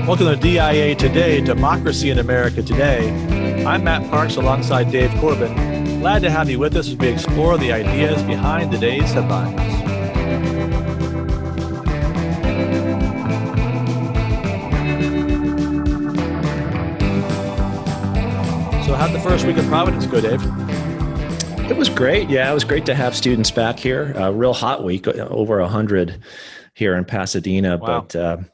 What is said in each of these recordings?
Welcome to DIA Today, Democracy in America Today. I'm Matt Parks alongside Dave Corbin. Glad to have you with us as we explore the ideas behind today's headlines. So how'd the first week of Providence go, Dave? It was great. Yeah, it was great to have students back here. A real hot week, over 100 here in Pasadena. Wow. But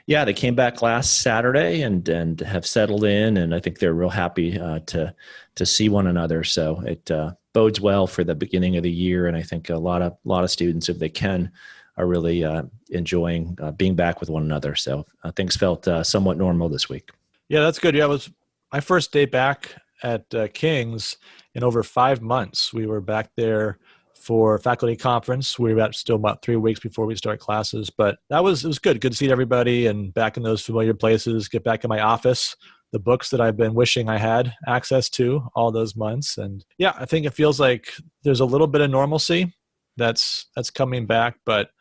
yeah, they came back last Saturday and have settled in, and I think they're real happy to see one another. So it bodes well for the beginning of the year, and I think a lot of students, if they can, are really enjoying being back with one another. So things felt somewhat normal this week. Yeah, that's good. Yeah, it was my first day back at King's in over 5 months. We were back there for faculty conference. We were still about 3 weeks before we start classes, but it was good. Good to see everybody and back in those familiar places, get back in my office, the books that I've been wishing I had access to all those months. And yeah, I think it feels like there's a little bit of normalcy that's coming back, but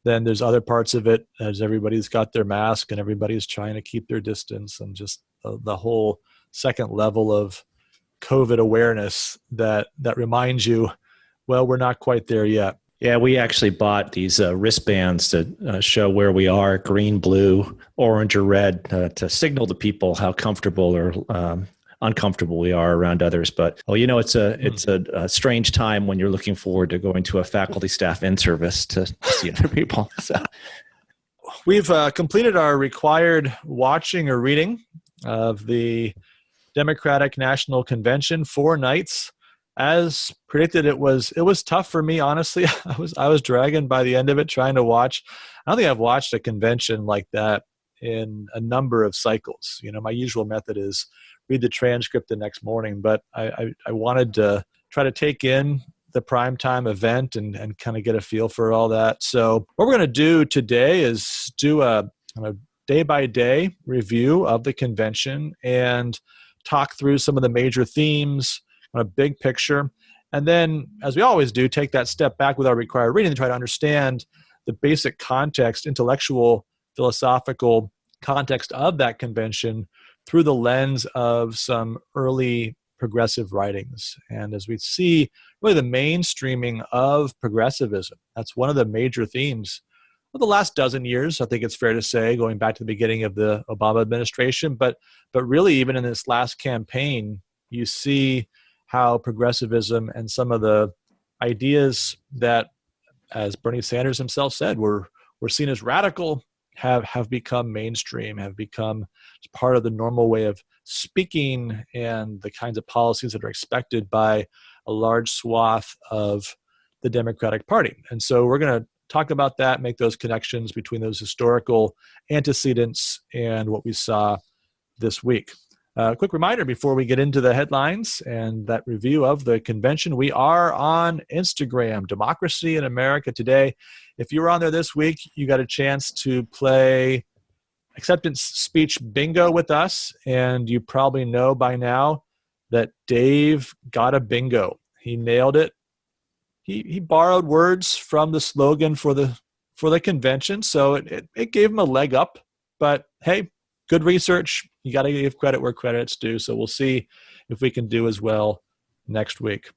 then there's other parts of it as everybody's got their mask and everybody's trying to keep their distance, and just the whole second level of COVID awareness that reminds you, well, we're not quite there yet. Yeah, we actually bought these wristbands to show where we are, green, blue, orange, or red, to signal to people how comfortable or uncomfortable we are around others. But it's a strange time when you're looking forward to going to a faculty staff in-service to see other people. So we've completed our required watching or reading of the Democratic National Convention, 4 nights. As predicted, it was tough for me, honestly. I was dragging by the end of it trying to watch. I don't think I've watched a convention like that in a number of cycles. My usual method is read the transcript the next morning, but I wanted to try to take in the primetime event and kind of get a feel for all that. So what we're going to do today is do a day-by-day review of the convention and talk through some of the major themes on a big picture. And then, as we always do, take that step back with our required reading and try to understand the basic context, intellectual, philosophical context of that convention through the lens of some early progressive writings. And as we see, really the mainstreaming of progressivism, that's one of the major themes of the last dozen years, I think it's fair to say, going back to the beginning of the Obama administration. But really, even in this last campaign, you see how progressivism and some of the ideas that, as Bernie Sanders himself said, were seen as radical, have become mainstream, have become part of the normal way of speaking and the kinds of policies that are expected by a large swath of the Democratic Party. And so we're going to talk about that, make those connections between those historical antecedents and what we saw this week. Quick reminder before we get into the headlines and that review of the convention, we are on Instagram, Democracy in America Today. If you were on there this week, you got a chance to play acceptance speech bingo with us, and you probably know by now that Dave got a bingo. He nailed it. He borrowed words from the slogan for the convention, so it gave him a leg up. But hey, good research. You got to give credit where credit's due. So we'll see if we can do as well next week.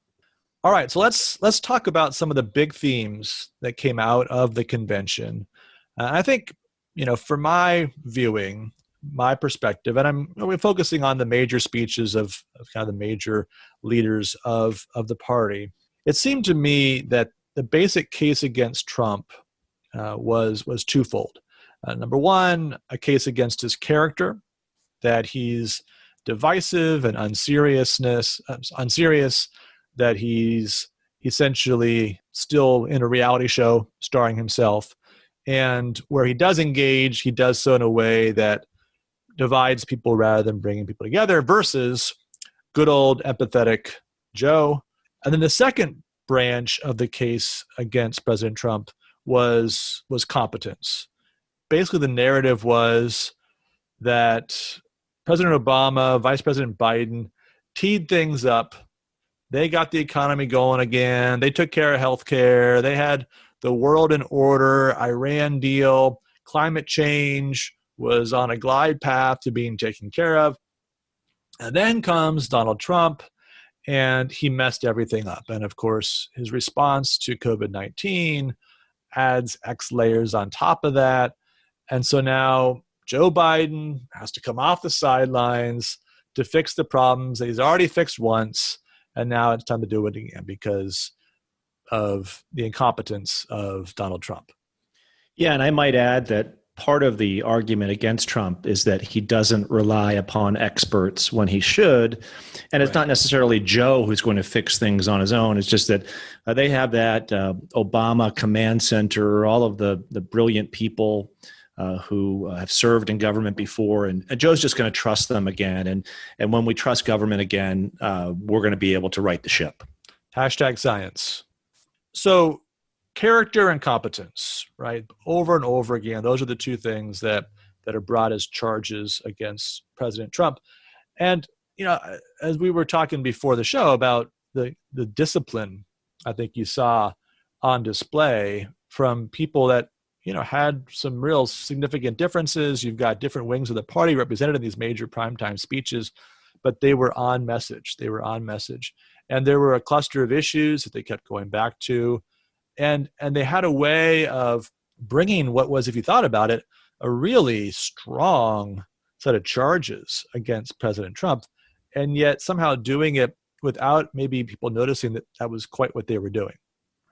All right, so let's talk about some of the big themes that came out of the convention. I think, for my viewing, my perspective, and we're focusing on the major speeches of kind of the major leaders of the party. It seemed to me that the basic case against Trump was twofold. Number one, a case against his character, that he's divisive and unserious, that he's essentially still in a reality show starring himself. And where he does engage, he does so in a way that divides people rather than bringing people together, versus good old empathetic Joe. And then the second branch of the case against President Trump was competence. Basically, the narrative was that President Obama, Vice President Biden teed things up. They got the economy going again. They took care of healthcare. They had the world in order, Iran deal, climate change, was on a glide path to being taken care of. And then comes Donald Trump, and he messed everything up. And of course, his response to COVID-19 adds X layers on top of that. And so now Joe Biden has to come off the sidelines to fix the problems that he's already fixed once. And now it's time to do it again because of the incompetence of Donald Trump. Yeah, and I might add that part of the argument against Trump is that he doesn't rely upon experts when he should. And it's not necessarily Joe who's going to fix things on his own. It's just that they have that Obama command center, all of the brilliant people who have served in government before. And Joe's just going to trust them again. And when we trust government again, we're going to be able to right the ship. Hashtag science. So character and competence, right? Over and over again, those are the two things that are brought as charges against President Trump. And, as we were talking before the show about the discipline, I think you saw on display from people that, had some real significant differences. You've got different wings of the party represented in these major primetime speeches, but they were on message. And there were a cluster of issues that they kept going back to. And they had a way of bringing what was, if you thought about it, a really strong set of charges against President Trump, and yet somehow doing it without maybe people noticing that that was quite what they were doing.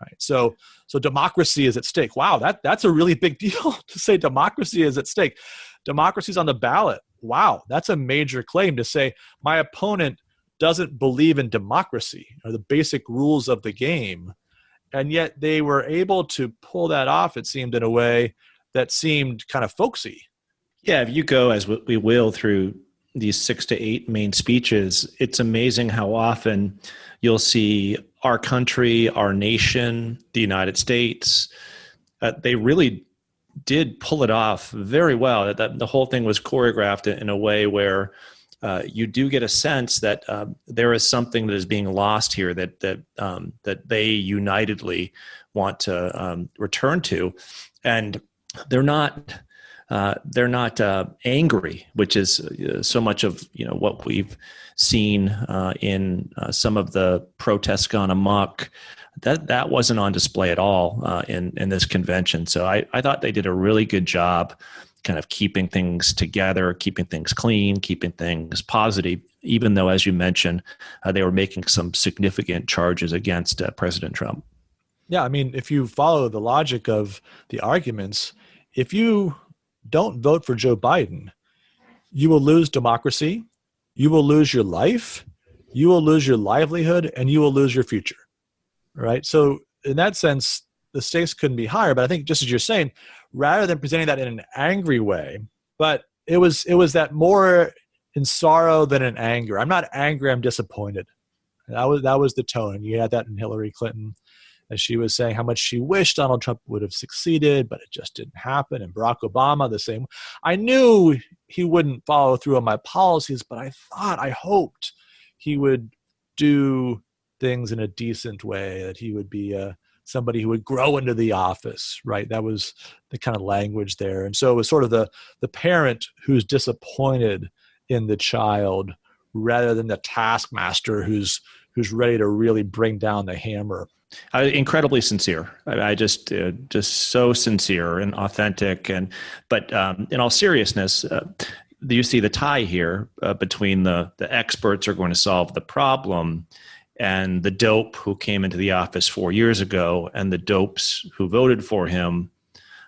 Right. So democracy is at stake. Wow, that's a really big deal to say democracy is at stake. Democracy's on the ballot. Wow, that's a major claim to say my opponent doesn't believe in democracy or the basic rules of the game. And yet they were able to pull that off, it seemed, in a way that seemed kind of folksy. Yeah, if you go, as we will, through these 6 to 8 main speeches, it's amazing how often you'll see our country, our nation, the United States, they really did pull it off very well. That the whole thing was choreographed in a way where you do get a sense that there is something that is being lost here that they unitedly want to return to, and they're not angry, which is so much of what we've seen in some of the protests gone amok. That wasn't on display at all in this convention. So I thought they did a really good job kind of keeping things together, keeping things clean, keeping things positive, even though, as you mentioned, they were making some significant charges against President Trump. Yeah, I mean, if you follow the logic of the arguments, if you don't vote for Joe Biden, you will lose democracy, you will lose your life, you will lose your livelihood, and you will lose your future, right? So in that sense, the stakes couldn't be higher. But I think, just as you're saying, rather than presenting that in an angry way, but it was that more in sorrow than in anger. I'm not angry, I'm disappointed. That was the tone. You had that in Hillary Clinton, as she was saying how much she wished Donald Trump would have succeeded, but it just didn't happen. And Barack Obama, the same. I knew he wouldn't follow through on my policies, but I hoped he would do things in a decent way, that he would be somebody who would grow into the office, right? That was the kind of language there. And so it was sort of the parent who's disappointed in the child rather than the taskmaster who's ready to really bring down the hammer. Incredibly sincere. I just so sincere and authentic. But in all seriousness, you see the tie here between the experts are going to solve the problem and the dope who came into the office 4 years ago, and the dopes who voted for him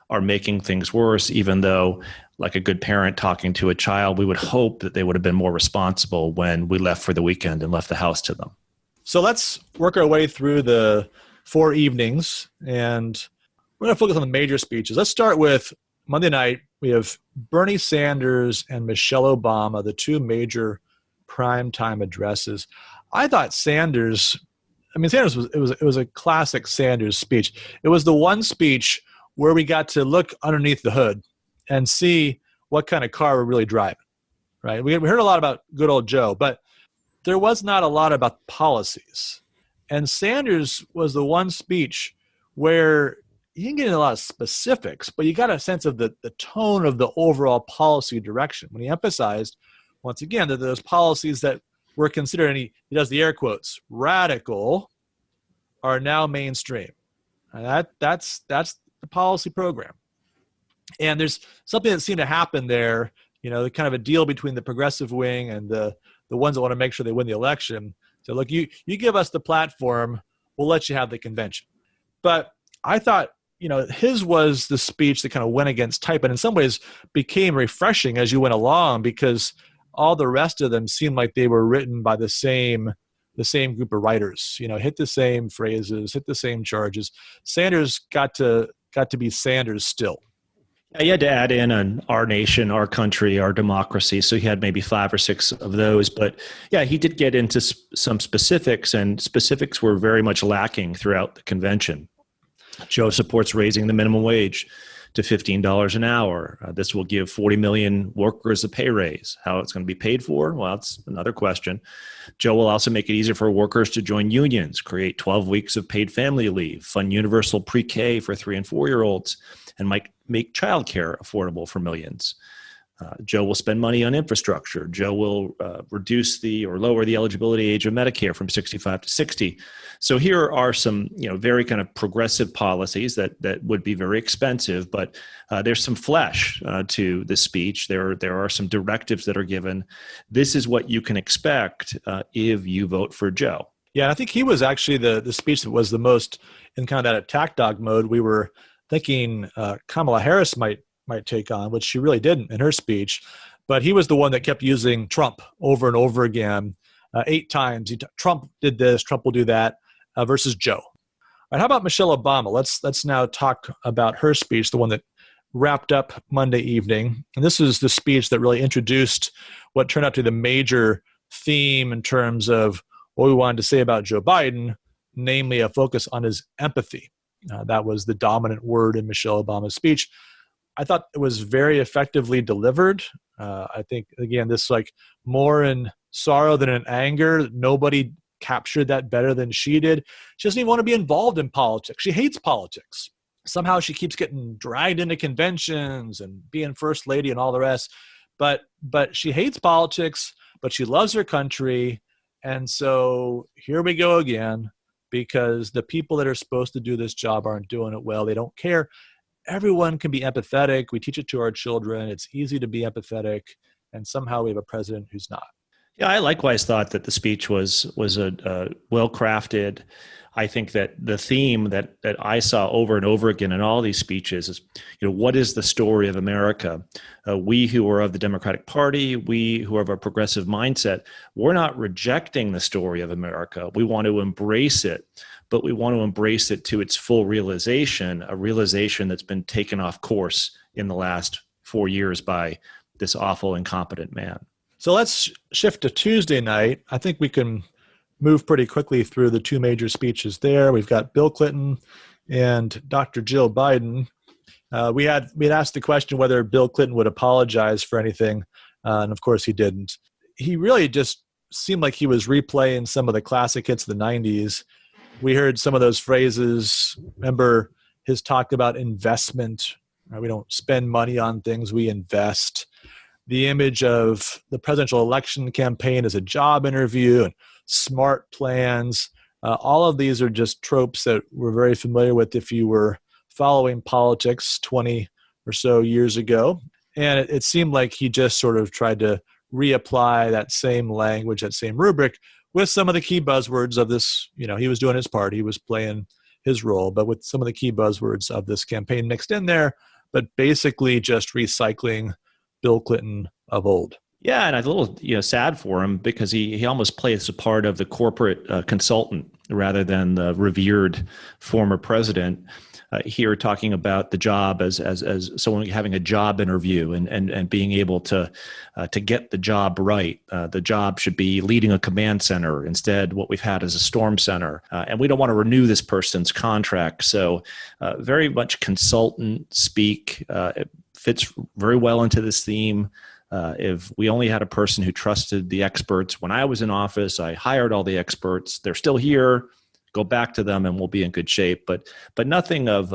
are making things worse, even though, like a good parent talking to a child, we would hope that they would have been more responsible when we left for the weekend and left the house to them. So let's work our way through the 4 evenings, and we're going to focus on the major speeches. Let's start with Monday night. We have Bernie Sanders and Michelle Obama, the two major primetime addresses. I thought Sanders was a classic Sanders speech. It was the one speech where we got to look underneath the hood and see what kind of car we're really driving, right? We heard a lot about good old Joe, but there was not a lot about policies. And Sanders was the one speech where you didn't get into a lot of specifics, but you got a sense of the tone of the overall policy direction when he emphasized, once again, that those policies that were considered, and he does the air quotes, radical, are now mainstream. And that's the policy program. And there's something that seemed to happen there, kind of a deal between the progressive wing and the ones that want to make sure they win the election. So look, you give us the platform, we'll let you have the convention. But I thought, his was the speech that kind of went against type, and in some ways became refreshing as you went along, because all the rest of them seemed like they were written by the same group of writers, hit the same phrases, hit the same charges. Sanders got to be Sanders still. Yeah, he had to add in on our nation, our country, our democracy. So he had maybe 5 or 6 of those. But yeah, he did get into some specifics, and specifics were very much lacking throughout the convention. Joe supports raising the minimum wage to $15 an hour. This will give 40 million workers a pay raise. How it's going to be paid for? Well, that's another question. Joe will also make it easier for workers to join unions, create 12 weeks of paid family leave, fund universal pre-K for 3- and 4-year-olds, and might make childcare affordable for millions. Joe will spend money on infrastructure. Joe will reduce or lower the eligibility age of Medicare from 65 to 60. So here are some, very kind of progressive policies that would be very expensive, but there's some flesh to the speech. There are some directives that are given. This is what you can expect if you vote for Joe. Yeah, and I think he was actually the speech that was the most in kind of that attack dog mode. We were thinking Kamala Harris might take on, which she really didn't in her speech. But he was the one that kept using Trump over and over again, 8 times. Trump did this, Trump will do that, versus Joe. All right, how about Michelle Obama? Let's now talk about her speech, the one that wrapped up Monday evening. And this is the speech that really introduced what turned out to be the major theme in terms of what we wanted to say about Joe Biden, namely a focus on his empathy. That was the dominant word in Michelle Obama's speech. I thought it was very effectively delivered. I think, again, this like more in sorrow than in anger. Nobody captured that better than she did. She doesn't even want to be involved in politics. She hates politics. Somehow she keeps getting dragged into conventions and being first lady and all the rest. But she hates politics, but she loves her country. And so here we go again, because the people that are supposed to do this job aren't doing it well. They don't care. Everyone can be empathetic. We teach it to our children. It's easy to be empathetic. And somehow we have a president who's not. Yeah, I likewise thought that the speech was a well-crafted. I think that the theme that I saw over and over again in all these speeches is, what is the story of America? We who are of the Democratic Party, we who are of a progressive mindset, we're not rejecting the story of America. We want to embrace it, but we want to embrace it to its full realization, a realization that's been taken off course in the last 4 years by this awful, incompetent man. So let's shift to Tuesday night. I think we can move pretty quickly through the 2 major speeches there. We've got Bill Clinton and Dr. Jill Biden. We had asked the question whether Bill Clinton would apologize for anything, and of course he didn't. He really just seemed like he was replaying some of the classic hits of the 90s. We heard some of those phrases. Remember his talk about investment. Right? We don't spend money on things, we invest. The image of the presidential election campaign as a job interview and smart plans. All of these are just tropes that we're very familiar with if you were following politics 20 or so years ago. And it seemed like he just sort of tried to reapply that same language, that same rubric with some of the key buzzwords of this. He was doing his part. He was playing his role, but with some of the key buzzwords of this campaign mixed in there, but basically just recycling Bill Clinton of old. Yeah, and I'm a little sad for him because he almost plays a part of the corporate consultant rather than the revered former president. Here talking about the job as someone having a job interview and being able to get the job right. The job should be leading a command center. Instead, what we've had is a storm center. And we don't want to renew this person's contract. So very much consultant speak. It fits very well into this theme. If we only had a person who trusted the experts. When I was in office, I hired all the experts. They're still here. Go back to them and we'll be in good shape. But nothing of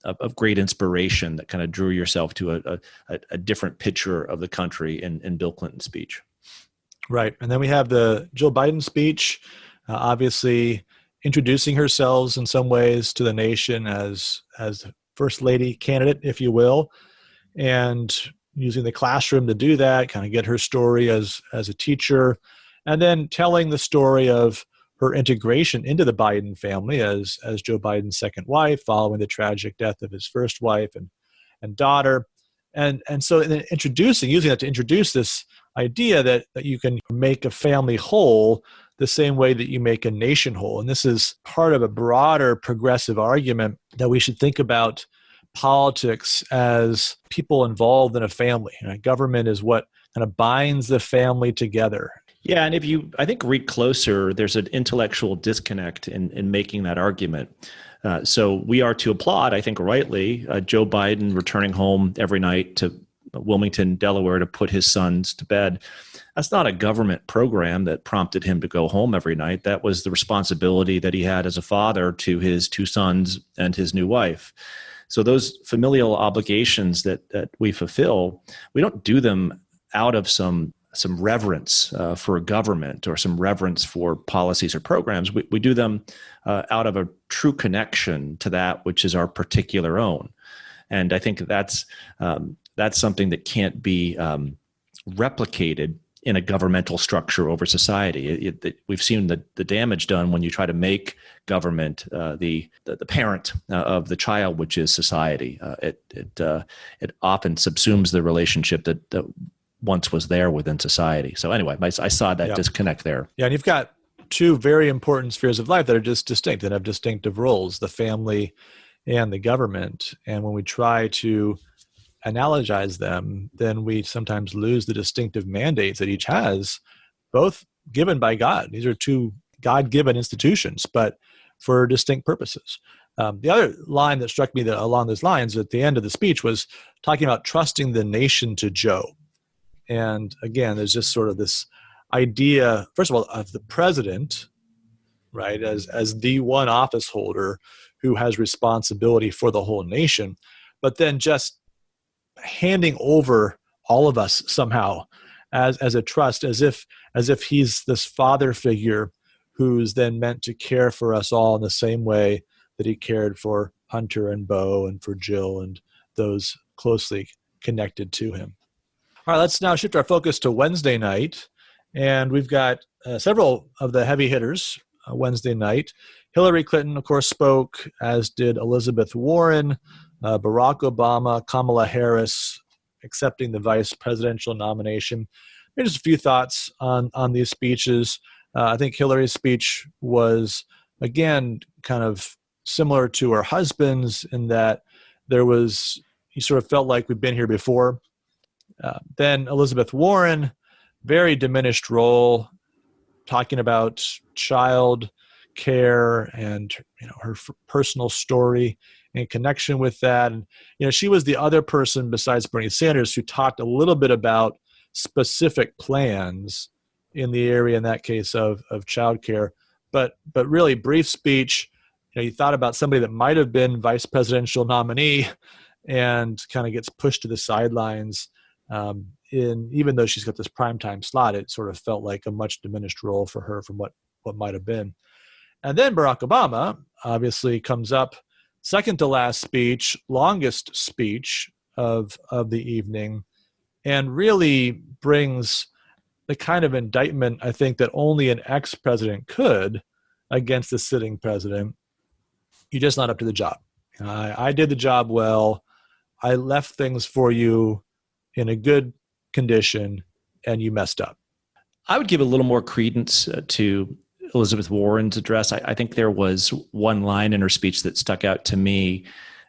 of great inspiration that kind of drew yourself to a different picture of the country in Bill Clinton's speech. Right. And then we have the Jill Biden speech, obviously introducing herself in some ways to the nation as first lady candidate, if you will, and using the classroom to do that, kind of get her story as a teacher, and then telling the story of her integration into the Biden family as Joe Biden's second wife, following the tragic death of his first wife and daughter. And so in using that to introduce this idea that you can make a family whole the same way that you make a nation whole. And this is part of a broader progressive argument that we should think about politics as people involved in a family. Government is what kind of binds the family together. Yeah, and if you, I think, read closer, there's an intellectual disconnect in making that argument. So we are to applaud, I think rightly, Joe Biden returning home every night to Wilmington, Delaware to put his sons to bed. That's not a government program that prompted him to go home every night. That was the responsibility that he had as a father to his two sons and his new wife. So those familial obligations that we fulfill, we don't do them out of some reverence for a government or some reverence for policies or programs. We do them out of a true connection to that which is our particular own. And I think that's something that can't be replicated in a governmental structure over society. We've seen the damage done when you try to make government the parent of the child, which is society. It often subsumes the relationship that once was there within society. So anyway, I saw that disconnect there. Yeah, and you've got two very important spheres of life that are just distinct, that have distinctive roles, the family and the government. And when we try to analogize them, then we sometimes lose the distinctive mandates that each has, both given by God. These are two God-given institutions, but for distinct purposes. The other line that struck me along those lines at the end of the speech was talking about trusting the nation to Joe. And again, there's just sort of this idea, first of all, of the president, right, as the one office holder who has responsibility for the whole nation, but then just handing over all of us somehow as a trust, as if he's this father figure who's then meant to care for us all in the same way that he cared for Hunter and Bo and for Jill and those closely connected to him. All right, let's now shift our focus to Wednesday night. And we've got several of the heavy hitters Wednesday night. Hillary Clinton, of course, spoke, as did Elizabeth Warren, Barack Obama, Kamala Harris, accepting the vice presidential nomination. Maybe just a few thoughts on these speeches. I think Hillary's speech was, again, kind of similar to her husband's in that you sort of felt like we've been here before. Then Elizabeth Warren, very diminished role, talking about child care and her personal story in connection with that. And she was the other person besides Bernie Sanders who talked a little bit about specific plans in the area, in that case of child care, but really brief speech. You thought about somebody that might have been vice presidential nominee and kind of gets pushed to the sidelines. Even though she's got this primetime slot, it sort of felt like a much diminished role for her from what might have been. And then Barack Obama obviously comes up, second to last speech, longest speech of the evening, and really brings the kind of indictment, I think, that only an ex-president could against the sitting president. You're just not up to the job. I did the job well. I left things for you in a good condition, and you messed up. I would give a little more credence to Elizabeth Warren's address. I think there was one line in her speech that stuck out to me,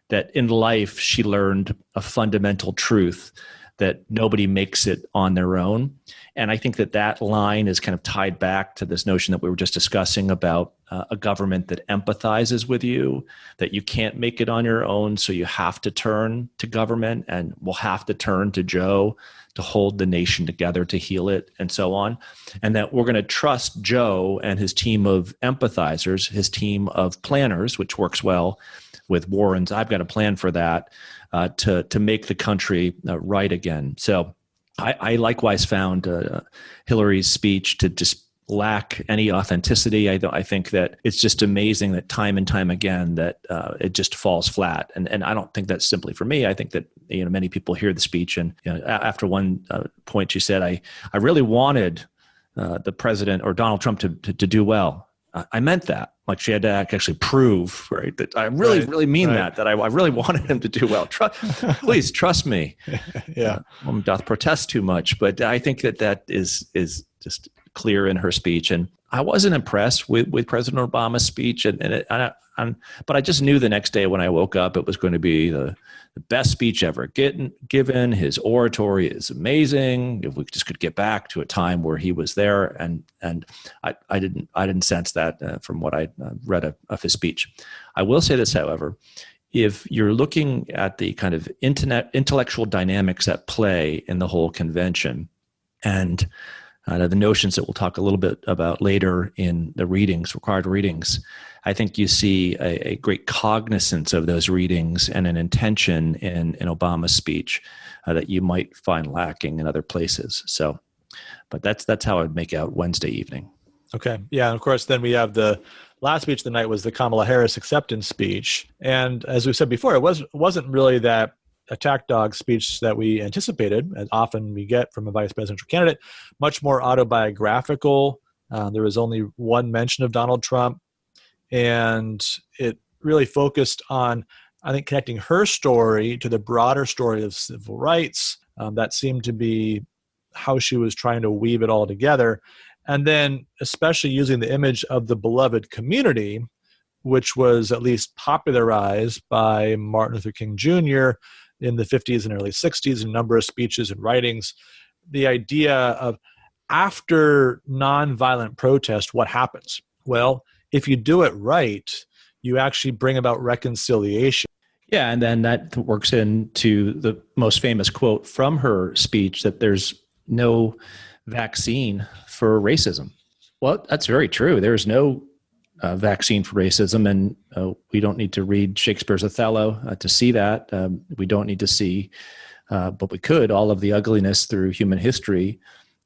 that in life she learned a fundamental truth, that nobody makes it on their own. And I think that line is kind of tied back to this notion that we were just discussing about a government that empathizes with you, that you can't make it on your own, so you have to turn to government, and we'll have to turn to Joe to hold the nation together, to heal it, and so on. And that we're going to trust Joe and his team of empathizers, his team of planners, which works well, with Warren's "I've got a plan for that" to make the country right again. So I likewise found Hillary's speech to just lack any authenticity. I think that it's just amazing that time and time again that it just falls flat. And I don't think that's simply for me. I think that many people hear the speech, and after one point she said, I really wanted the president or Donald Trump to do well. I meant that. Like she had to actually prove, right, that I really mean that I really wanted him to do well. Please trust me. Yeah. Woman doth protest too much, but I think that is just clear in her speech. And I wasn't impressed with President Obama's speech, but I just knew the next day when I woke up it was going to be the best speech ever given. His oratory is amazing. If we just could get back to a time where he was there, and I didn't sense that from what I read of his speech. I will say this, however, if you're looking at the kind of intellectual dynamics at play in the whole convention, and the notions that we'll talk a little bit about later in the required readings, I think you see a great cognizance of those readings and an intention in Obama's speech that you might find lacking in other places. So, but that's how I would make out Wednesday evening. Okay. Yeah. And of course, then we have the last speech of the night was the Kamala Harris acceptance speech. And as we said before, it wasn't really that attack dog speech that we anticipated, as often we get from a vice presidential candidate, much more autobiographical. There was only one mention of Donald Trump, and it really focused on, I think, connecting her story to the broader story of civil rights. That seemed to be how she was trying to weave it all together. And then especially using the image of the beloved community, which was at least popularized by Martin Luther King Jr. in the 50s and early 60s, a number of speeches and writings. The idea of after nonviolent protest, what happens? Well, if you do it right, you actually bring about reconciliation. Yeah, and then that works into the most famous quote from her speech, that there's no vaccine for racism. Well, that's very true. There's no vaccine for racism, and we don't need to read Shakespeare's Othello to see that. We don't need to see, but we could, all of the ugliness through human history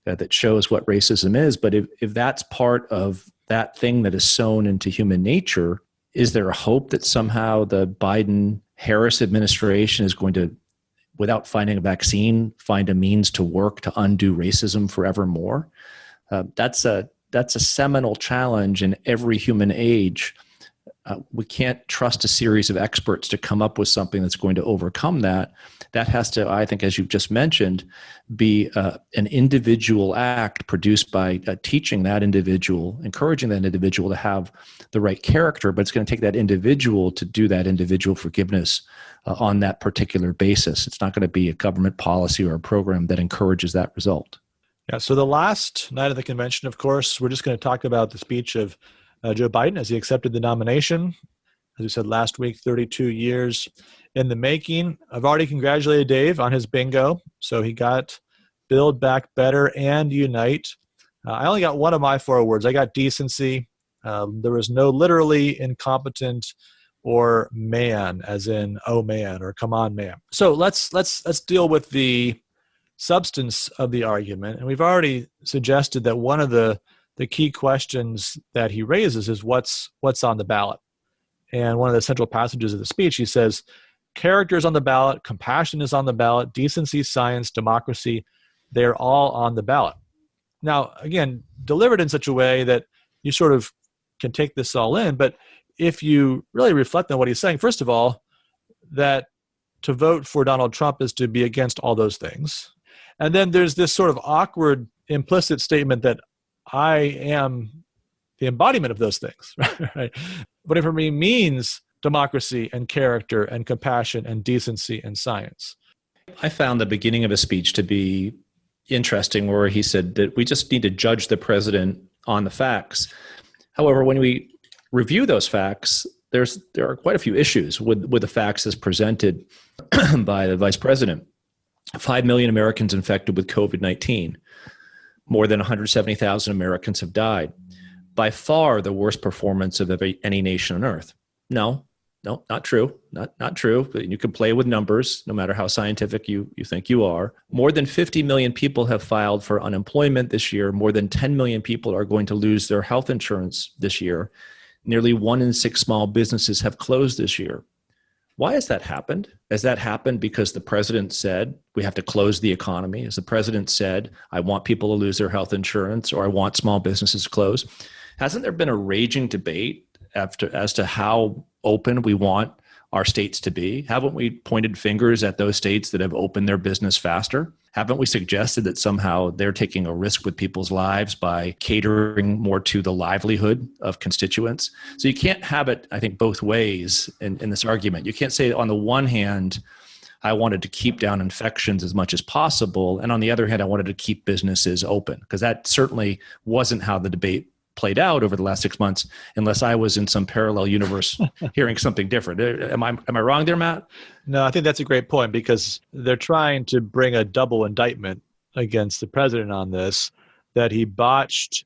that shows what racism is. But if that's part of that thing that is sown into human nature, is there a hope that somehow the Biden-Harris administration is going to, without finding a vaccine, find a means to work to undo racism forevermore? That's a seminal challenge in every human age. We can't trust a series of experts to come up with something that's going to overcome that. That has to, I think, as you've just mentioned, be an individual act produced by teaching that individual, encouraging that individual to have the right character, but it's going to take that individual to do that individual forgiveness on that particular basis. It's not going to be a government policy or a program that encourages that result. Yeah, so the last night of the convention, of course, we're just going to talk about the speech of Joe Biden as he accepted the nomination. As we said last week, 32 years in the making. I've already congratulated Dave on his bingo. So he got Build Back Better and Unite. I only got one of my 4 words. I got decency. There was no literally incompetent or man, as in, oh man, or come on man. So let's deal with the substance of the argument. And we've already suggested that one of the key questions that he raises is what's on the ballot. And one of the central passages of the speech, he says, character is on the ballot, compassion is on the ballot, decency, science, democracy, they're all on the ballot. Now, again, delivered in such a way that you sort of can take this all in, but if you really reflect on what he's saying, first of all, that to vote for Donald Trump is to be against all those things. And then there's this sort of awkward implicit statement that I am the embodiment of those things, right? Whatever me means democracy and character and compassion and decency and science. I found the beginning of his speech to be interesting, where he said that we just need to judge the president on the facts. However, when we review those facts, there are quite a few issues with the facts as presented by the vice president. 5 million Americans infected with COVID-19. More than 170,000 Americans have died. By far the worst performance of any nation on earth. No, No, not true. Not true. But you can play with numbers, no matter how scientific you think you are. More than 50 million people have filed for unemployment this year. More than 10 million people are going to lose their health insurance this year. Nearly 1 in 6 small businesses have closed this year. Why has that happened? Has that happened because the president said we have to close the economy? Has the president said, I want people to lose their health insurance, or I want small businesses to close? Hasn't there been a raging debate as to how open we want our states to be? Haven't we pointed fingers at those states that have opened their business faster? Haven't we suggested that somehow they're taking a risk with people's lives by catering more to the livelihood of constituents? So you can't have it, I think, both ways in this argument. You can't say on the one hand, I wanted to keep down infections as much as possible, and on the other hand, I wanted to keep businesses open, because that certainly wasn't how the debate played out over the last 6 months, unless I was in some parallel universe hearing something different. Am I wrong there, Matt? No, I think that's a great point, because they're trying to bring a double indictment against the president on this, that he botched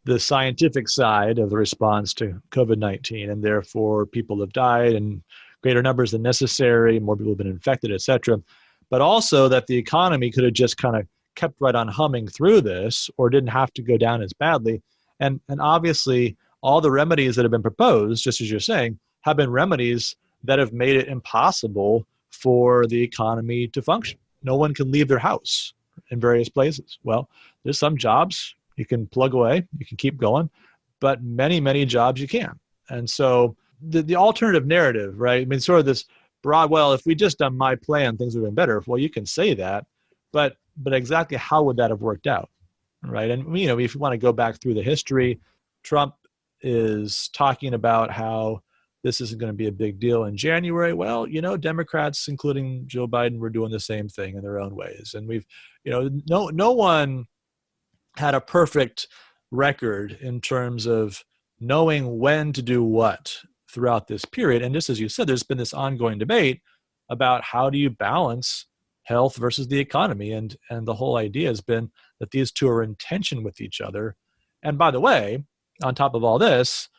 the scientific side of the response to COVID-19, and therefore people have died in greater numbers than necessary, more people have been infected, et cetera. But also that the economy could have just kind of kept right on humming through this, or didn't have to go down as badly. And obviously, all the remedies that have been proposed, just as you're saying, have been remedies that have made it impossible for the economy to function. No one can leave their house in various places. Well, there's some jobs you can plug away, you can keep going, but many, many jobs you can't. And so the alternative narrative, right? I mean, sort of this broad, well, if we just done my plan, things would have been better. Well, you can say that, but exactly how would that have worked out? Right. And, if you want to go back through the history, Trump is talking about how this isn't going to be a big deal in January. Well, Democrats, including Joe Biden, were doing the same thing in their own ways. And we've, no one had a perfect record in terms of knowing when to do what throughout this period. And just as you said, there's been this ongoing debate about how do you balance health versus the economy. And the whole idea has been that these two are in tension with each other. And by the way, on top of all this,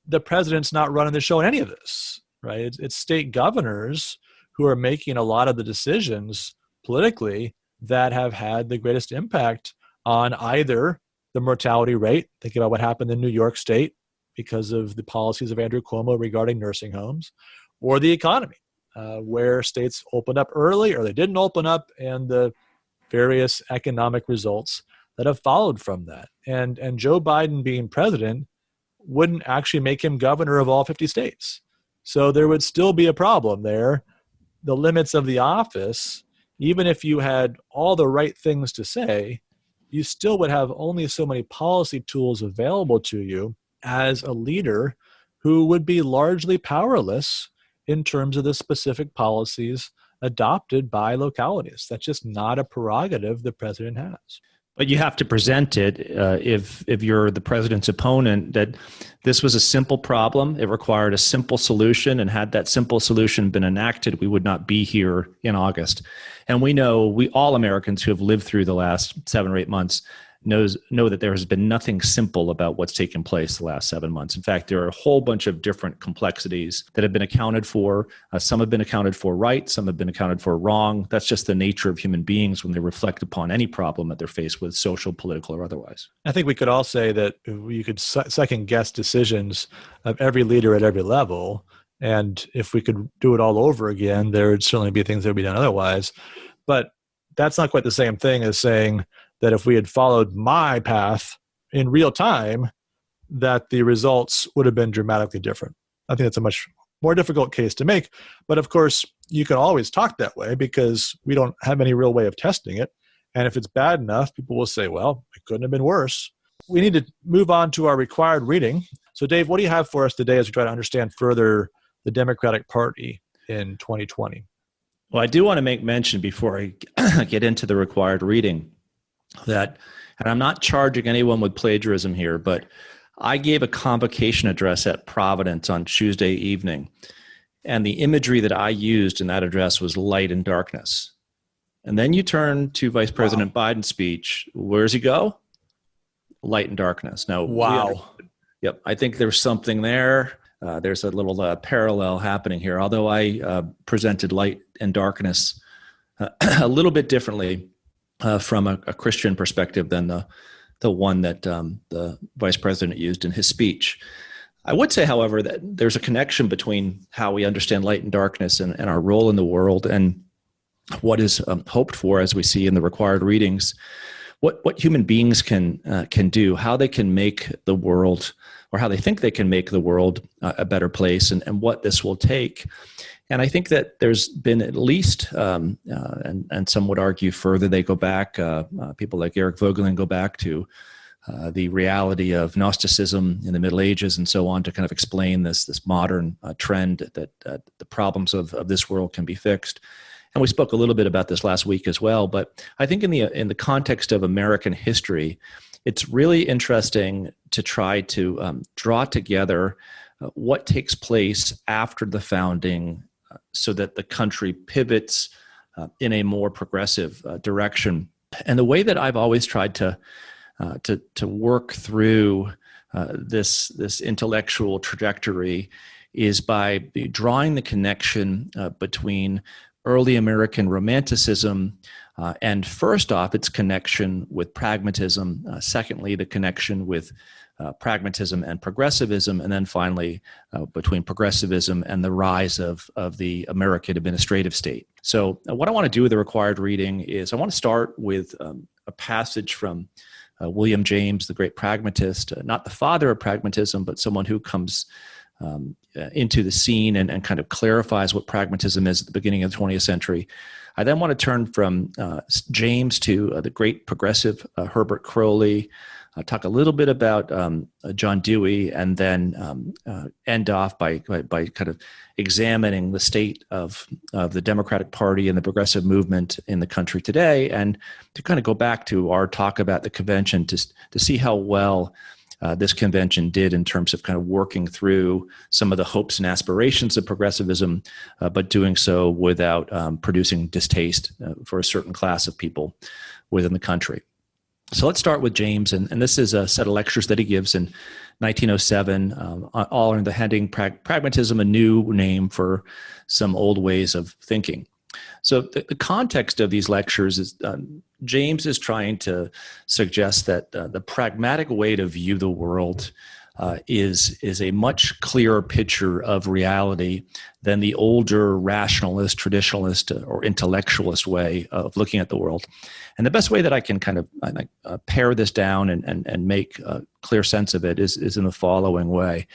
the president's not running the show in any of this, right? It's state governors who are making a lot of the decisions politically that have had the greatest impact on either the mortality rate, think about what happened in New York State because of the policies of Andrew Cuomo regarding nursing homes, or the economy, where states opened up early or they didn't open up, and the various economic results that have followed from that. And Joe Biden being president wouldn't actually make him governor of all 50 states. So there would still be a problem there. The limits of the office, even if you had all the right things to say, you still would have only so many policy tools available to you as a leader who would be largely powerless in terms of the specific policies adopted by localities. That's just not a prerogative the president has. But you have to present it, if you're the president's opponent, that this was a simple problem. It required a simple solution, and had that simple solution been enacted, we would not be here in August. And we know, all Americans who have lived through the last 7 or 8 months know that there has been nothing simple about what's taken place the last 7 months. In fact, there are a whole bunch of different complexities that have been accounted for. Some have been accounted for right, some have been accounted for wrong. That's just the nature of human beings when they reflect upon any problem that they're faced with, social, political, or otherwise. I think we could all say that you could second guess decisions of every leader at every level. And if we could do it all over again, there would certainly be things that would be done otherwise. But that's not quite the same thing as saying that if we had followed my path in real time, that the results would have been dramatically different. I think that's a much more difficult case to make. But of course, you can always talk that way because we don't have any real way of testing it. And if it's bad enough, people will say, well, it couldn't have been worse. We need to move on to our required reading. So Dave, what do you have for us today as we try to understand further the Democratic Party in 2020? Well, I do want to make mention before I get into the required reading that, and I'm not charging anyone with plagiarism here, but I gave a convocation address at Providence on Tuesday evening. And the imagery that I used in that address was light and darkness. And then you turn to Vice President Biden's speech. Where does he go? Light and darkness. Now, wow. Yep. I think there's something there. there's a little parallel happening here. Although I presented light and darkness a little bit differently from a Christian perspective than the one that the vice president used in his speech. I would say, however, that there's a connection between how we understand light and darkness and our role in the world and what is hoped for, as we see in the required readings, what human beings can do, how they can make the world, or how they think they can make the world a better place, and what this will take. And I think that there's been at least, and some would argue further, they go back, people like Eric Vogelin go back to the reality of Gnosticism in the Middle Ages and so on to kind of explain this modern trend that the problems of this world can be fixed. And we spoke a little bit about this last week as well. But I think in the context of American history, it's really interesting to try to draw together what takes place after the founding so that the country pivots in a more progressive direction. And the way that I've always tried to work through this intellectual trajectory is by drawing the connection between early American Romanticism, and first off, its connection with pragmatism. Secondly, the connection with pragmatism and progressivism, and then finally between progressivism and the rise of the American administrative state. So what I want to do with the required reading is I want to start with a passage from William James, the great pragmatist, not the father of pragmatism, but someone who comes into the scene and kind of clarifies what pragmatism is at the beginning of the 20th century. I then want to turn from James to the great progressive Herbert Croly, talk a little bit about John Dewey, and then end off by kind of examining the state of the Democratic Party and the progressive movement in the country today, and to kind of go back to our talk about the convention to see how well this convention did in terms of kind of working through some of the hopes and aspirations of progressivism, but doing so without producing distaste for a certain class of people within the country. So let's start with James, and this is a set of lectures that he gives in 1907, all under the heading Pragmatism, a new name for some old ways of thinking. So the context of these lectures is James is trying to suggest that the pragmatic way to view the world is a much clearer picture of reality than the older rationalist, traditionalist, or intellectualist way of looking at the world. And the best way that I can kind of pare this down and make clear sense of it is in the following way.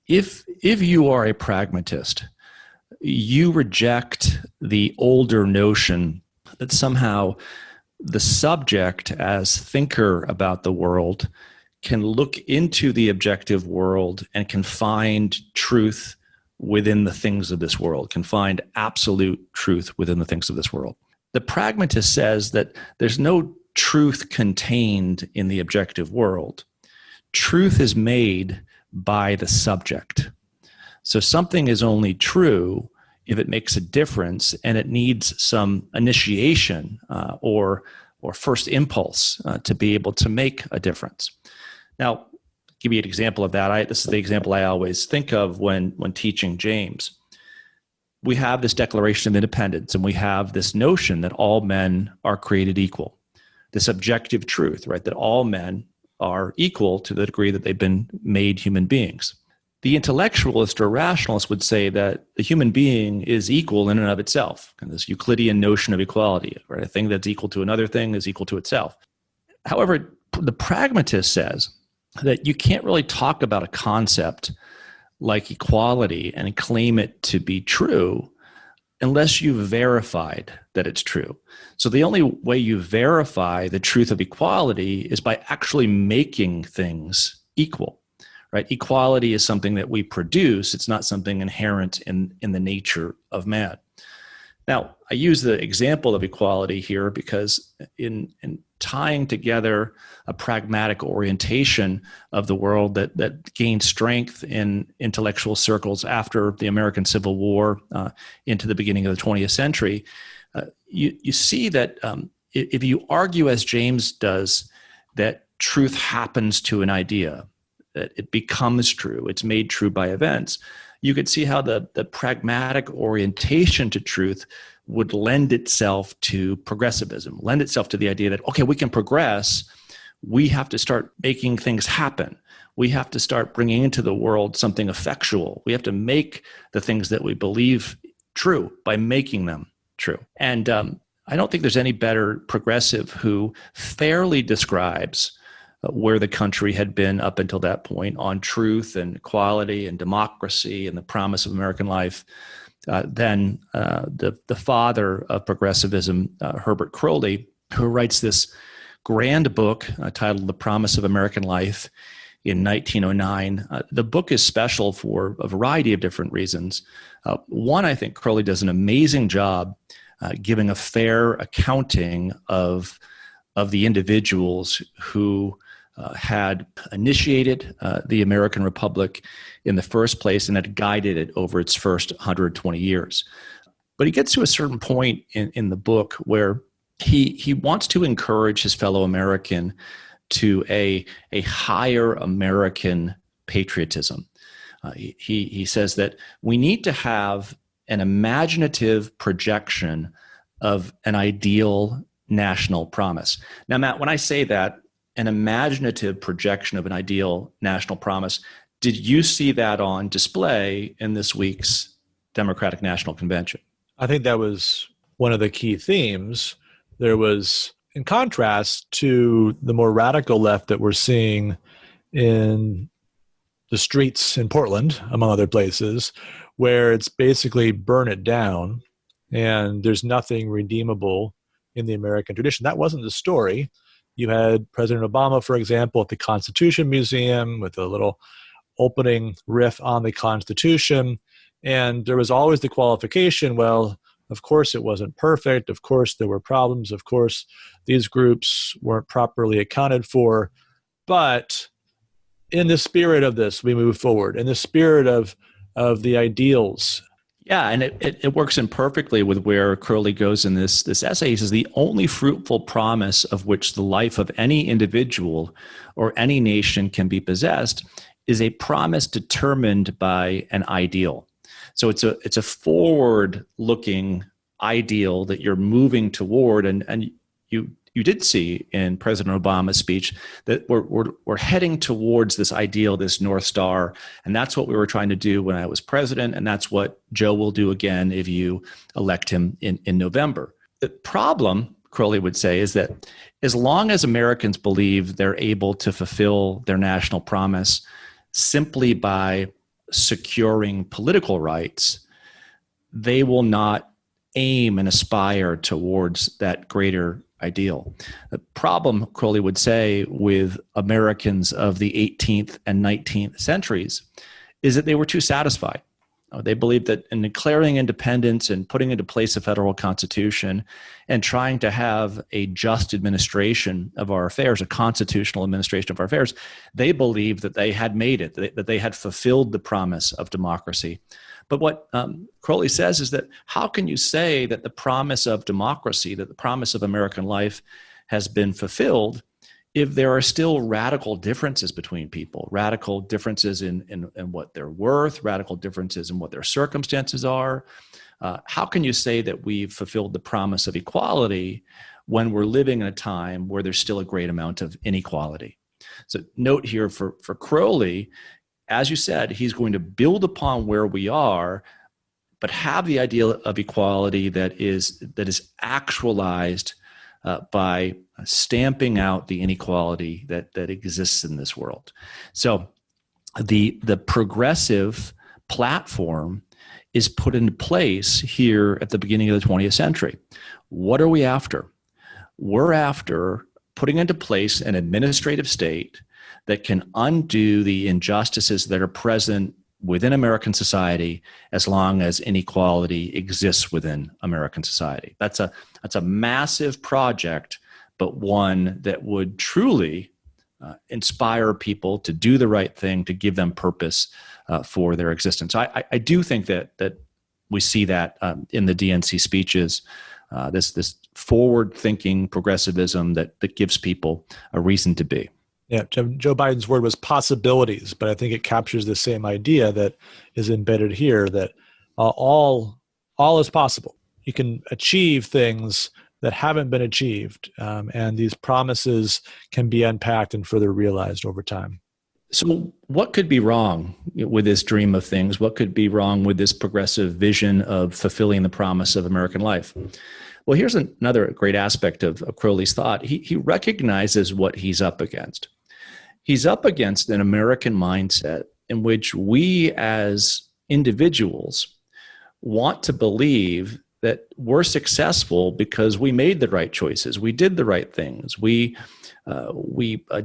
If you are a pragmatist, you reject the older notion that somehow the subject, as thinker about the world, can look into the objective world and can find truth within the things of this world, can find absolute truth within the things of this world. The pragmatist says that there's no truth contained in the objective world. Truth is made by the subject. So something is only true if it makes a difference, and it needs some initiation or first impulse to be able to make a difference. Now, I'll give you an example of that. This is the example I always think of when teaching James. We have this Declaration of Independence, and we have this notion that all men are created equal. This objective truth, right, that all men are equal to the degree that they've been made human beings. The intellectualist or rationalist would say that the human being is equal in and of itself, and this Euclidean notion of equality, right? A thing that's equal to another thing is equal to itself. However, the pragmatist says that you can't really talk about a concept like equality and claim it to be true unless you've verified that it's true. So the only way you verify the truth of equality is by actually making things equal. Right? Equality is something that we produce. It's not something inherent in the nature of man. Now, I use the example of equality here because in tying together a pragmatic orientation of the world that gained strength in intellectual circles after the American Civil War into the beginning of the 20th century, you see that if you argue, as James does, that truth happens to an idea, that it becomes true, it's made true by events, you could see how the pragmatic orientation to truth would lend itself to progressivism, lend itself to the idea that, okay, we can progress. We have to start making things happen. We have to start bringing into the world something effectual. We have to make the things that we believe true by making them true. And I don't think there's any better progressive who fairly describes where the country had been up until that point on truth and equality and democracy and the promise of American life than the father of progressivism, Herbert Croly, who writes this grand book titled The Promise of American Life in 1909. The book is special for a variety of different reasons. One, I think Croly does an amazing job giving a fair accounting of the individuals who had initiated the American Republic in the first place and had guided it over its first 120 years. But he gets to a certain point in the book where he wants to encourage his fellow American to a higher American patriotism. He says that we need to have an imaginative projection of an ideal national promise. Now, Matt, when I say that, an imaginative projection of an ideal national promise, did you see that on display in this week's Democratic National Convention? I think that was one of the key themes. There was, in contrast to the more radical left that we're seeing in the streets in Portland, among other places, where it's basically burn it down and there's nothing redeemable in the American tradition. That wasn't the story. You had President Obama, for example, at the Constitution Museum with a little opening riff on the Constitution. And there was always the qualification, well, of course it wasn't perfect. Of course there were problems. Of course these groups weren't properly accounted for. But in the spirit of this, we move forward. In the spirit of the ideals. Yeah, and it works in perfectly with where Croly goes in this essay. He says the only fruitful promise of which the life of any individual or any nation can be possessed is a promise determined by an ideal. So it's a forward-looking ideal that you're moving toward, and you did see in President Obama's speech that we're heading towards this ideal, this North Star, and that's what we were trying to do when I was president, and that's what Joe will do again if you elect him in November. The problem, Croly would say, is that as long as Americans believe they're able to fulfill their national promise simply by securing political rights, they will not aim and aspire towards that greater ideal. The problem, Croly would say, with Americans of the 18th and 19th centuries is that they were too satisfied. They believed that in declaring independence and putting into place a federal constitution and trying to have a just administration of our affairs, a constitutional administration of our affairs, they believed that they had made it, that they had fulfilled the promise of democracy. But what Croly says is that how can you say that the promise of democracy, that the promise of American life has been fulfilled if there are still radical differences between people, radical differences in what they're worth, radical differences in what their circumstances are? How can you say that we've fulfilled the promise of equality when we're living in a time where there's still a great amount of inequality? So note here for Croly, as you said, he's going to build upon where we are, but have the idea of equality that is actualized by stamping out the inequality that exists in this world. So the progressive platform is put into place here at the beginning of the 20th century. What are we after? We're after putting into place an administrative state that can undo the injustices that are present within American society as long as inequality exists within American society. That's a massive project, but one that would truly inspire people to do the right thing, to give them purpose for their existence. I do think that we see that in the DNC speeches, this forward-thinking progressivism that gives people a reason to be. Yeah, Joe Biden's word was possibilities, but I think it captures the same idea that is embedded here, that all is possible. You can achieve things that haven't been achieved, and these promises can be unpacked and further realized over time. So what could be wrong with this dream of things? What could be wrong with this progressive vision of fulfilling the promise of American life? Well, here's another great aspect of Croly's thought. He recognizes what he's up against. He's up against an American mindset in which we as individuals want to believe that we're successful because we made the right choices, we did the right things, we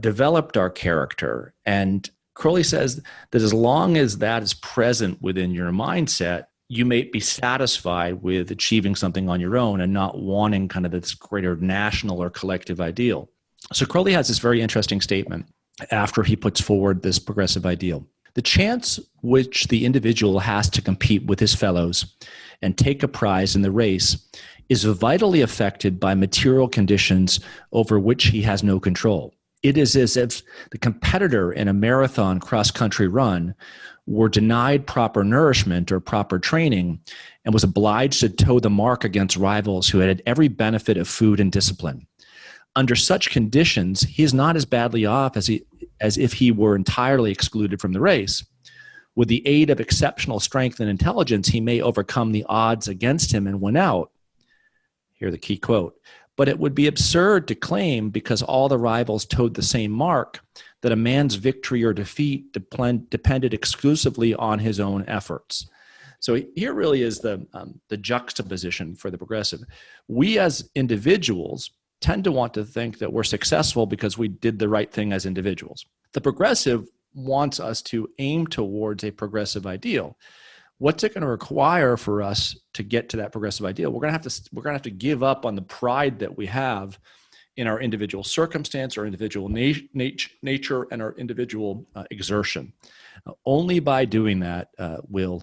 developed our character. And Croly says that as long as that is present within your mindset, you may be satisfied with achieving something on your own and not wanting kind of this greater national or collective ideal. So Croly has this very interesting statement after he puts forward this progressive ideal. The chance which the individual has to compete with his fellows and take a prize in the race is vitally affected by material conditions over which he has no control. It is as if the competitor in a marathon cross-country run were denied proper nourishment or proper training and was obliged to toe the mark against rivals who had every benefit of food and discipline. Under such conditions, he is not as badly off as if he were entirely excluded from the race. With the aid of exceptional strength and intelligence, he may overcome the odds against him and win out. Here the key quote. But it would be absurd to claim, because all the rivals toed the same mark, that a man's victory or defeat depended exclusively on his own efforts. So here really is the juxtaposition for the progressive. We as individuals tend to want to think that we're successful because we did the right thing as individuals. The progressive wants us to aim towards a progressive ideal. What's it going to require for us to get to that progressive ideal? We're going to have to give up on the pride that we have in our individual circumstance, our individual nature, and our individual exertion. Only by doing that will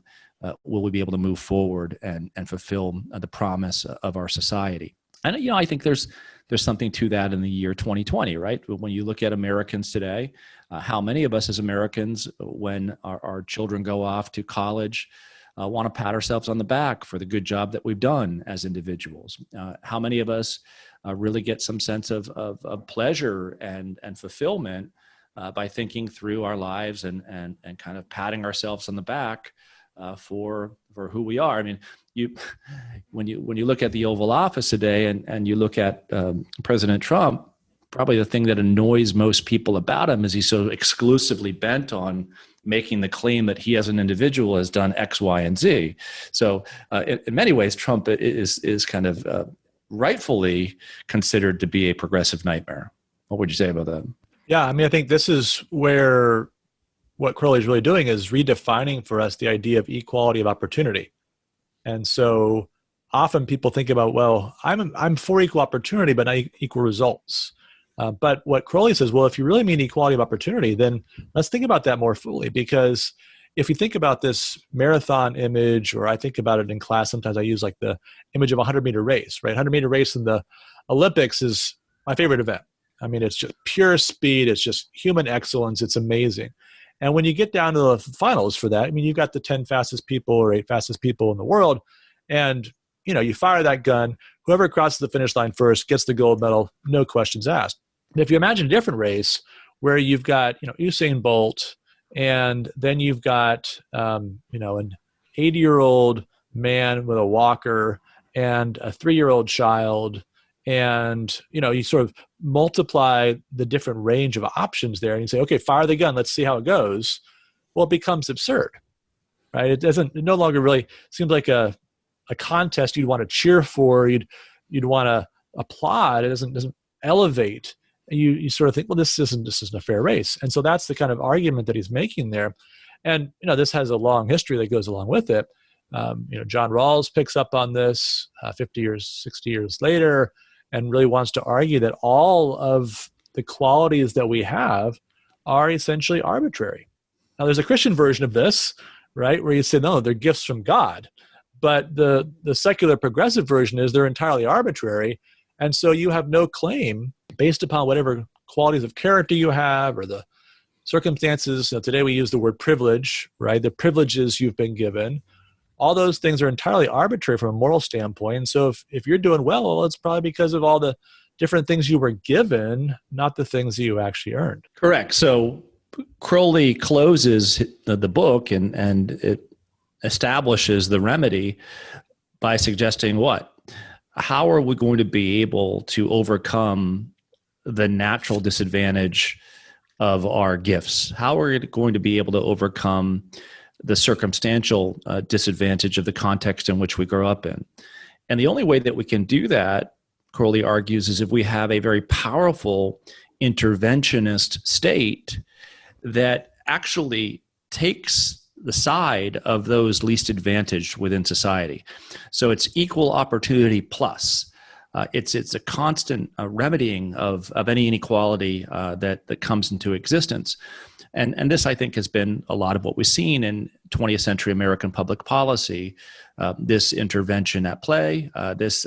we be able to move forward and fulfill the promise of our society. And I think there's something to that in the year 2020, right? When you look at Americans today, how many of us as Americans, when our children go off to college, want to pat ourselves on the back for the good job that we've done as individuals? How many of us really get some sense of pleasure and fulfillment by thinking through our lives and kind of patting ourselves on the back for who we are? I mean, when you look at the Oval Office today and you look at President Trump, probably the thing that annoys most people about him is he's so exclusively bent on making the claim that he as an individual has done X, Y, and Z. So in many ways, Trump is kind of rightfully considered to be a progressive nightmare. What would you say about that? Yeah, I mean, I think this is where what Croly is really doing is redefining for us the idea of equality of opportunity. And so often people think about, well, I'm for equal opportunity, but not equal results. But what Croly says, well, if you really mean equality of opportunity, then let's think about that more fully. Because if you think about this marathon image, or I think about it in class, sometimes I use like the image of a 100-meter race, right? 100-meter race in the Olympics is my favorite event. I mean, it's just pure speed. It's just human excellence. It's amazing. And when you get down to the finals for that, I mean, you've got the 10 fastest people or 8 fastest people in the world. And, you fire that gun, whoever crosses the finish line first gets the gold medal, no questions asked. And if you imagine a different race where you've got, Usain Bolt, and then you've got, an 80-year-old man with a walker and a 3-year-old child, and, you sort of multiply the different range of options there and you say, okay, fire the gun, let's see how it goes. Well, it becomes absurd, right? It no longer really seems like a contest you'd want to cheer for, you'd want to applaud. It doesn't elevate. You sort of think, well, this isn't a fair race. And so that's the kind of argument that he's making there. And, this has a long history that goes along with it. John Rawls picks up on this 50 years, 60 years later, and really wants to argue that all of the qualities that we have are essentially arbitrary. Now, there's a Christian version of this, right, where you say, no, they're gifts from God. But the secular progressive version is they're entirely arbitrary. And so you have no claim, based upon whatever qualities of character you have or the circumstances. Today we use the word privilege, right? The privileges you've been given. All those things are entirely arbitrary from a moral standpoint. And so if you're doing well, it's probably because of all the different things you were given, not the things that you actually earned. Correct. So Croly closes the book and it establishes the remedy by suggesting what? How are we going to be able to overcome the natural disadvantage of our gifts? How are we going to be able to overcome the circumstantial disadvantage of the context in which we grow up in? And the only way that we can do that, Croly argues, is if we have a very powerful interventionist state that actually takes the side of those least advantaged within society. So it's equal opportunity plus. It's a constant remedying of any inequality that comes into existence. And this, I think, has been a lot of what we've seen in 20th century American public policy, this intervention at play, this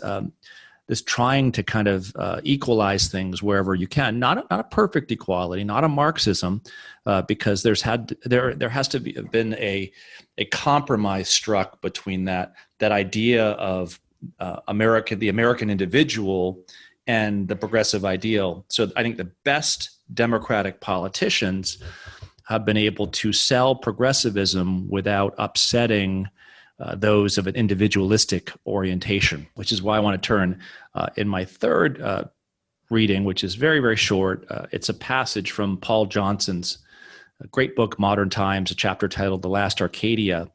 trying to kind of equalize things wherever you can, not a perfect equality, not a Marxism, because there has to have been a compromise struck between that idea of the American individual and the progressive ideal. So I think the best democratic politicians have been able to sell progressivism without upsetting those of an individualistic orientation, which is why I want to turn in my third reading, which is very, very short. It's a passage from Paul Johnson's great book, Modern Times, a chapter titled The Last Arcadia,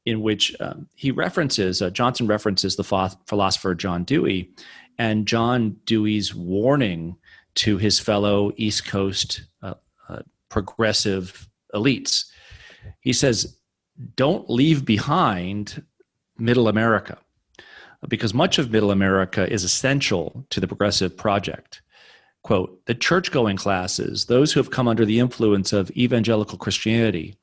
in which Johnson references the philosopher John Dewey, and John Dewey's warning to his fellow East Coast progressive elites. He says, don't leave behind Middle America, because much of Middle America is essential to the progressive project. Quote, the church-going classes, those who have come under the influence of evangelical Christianity,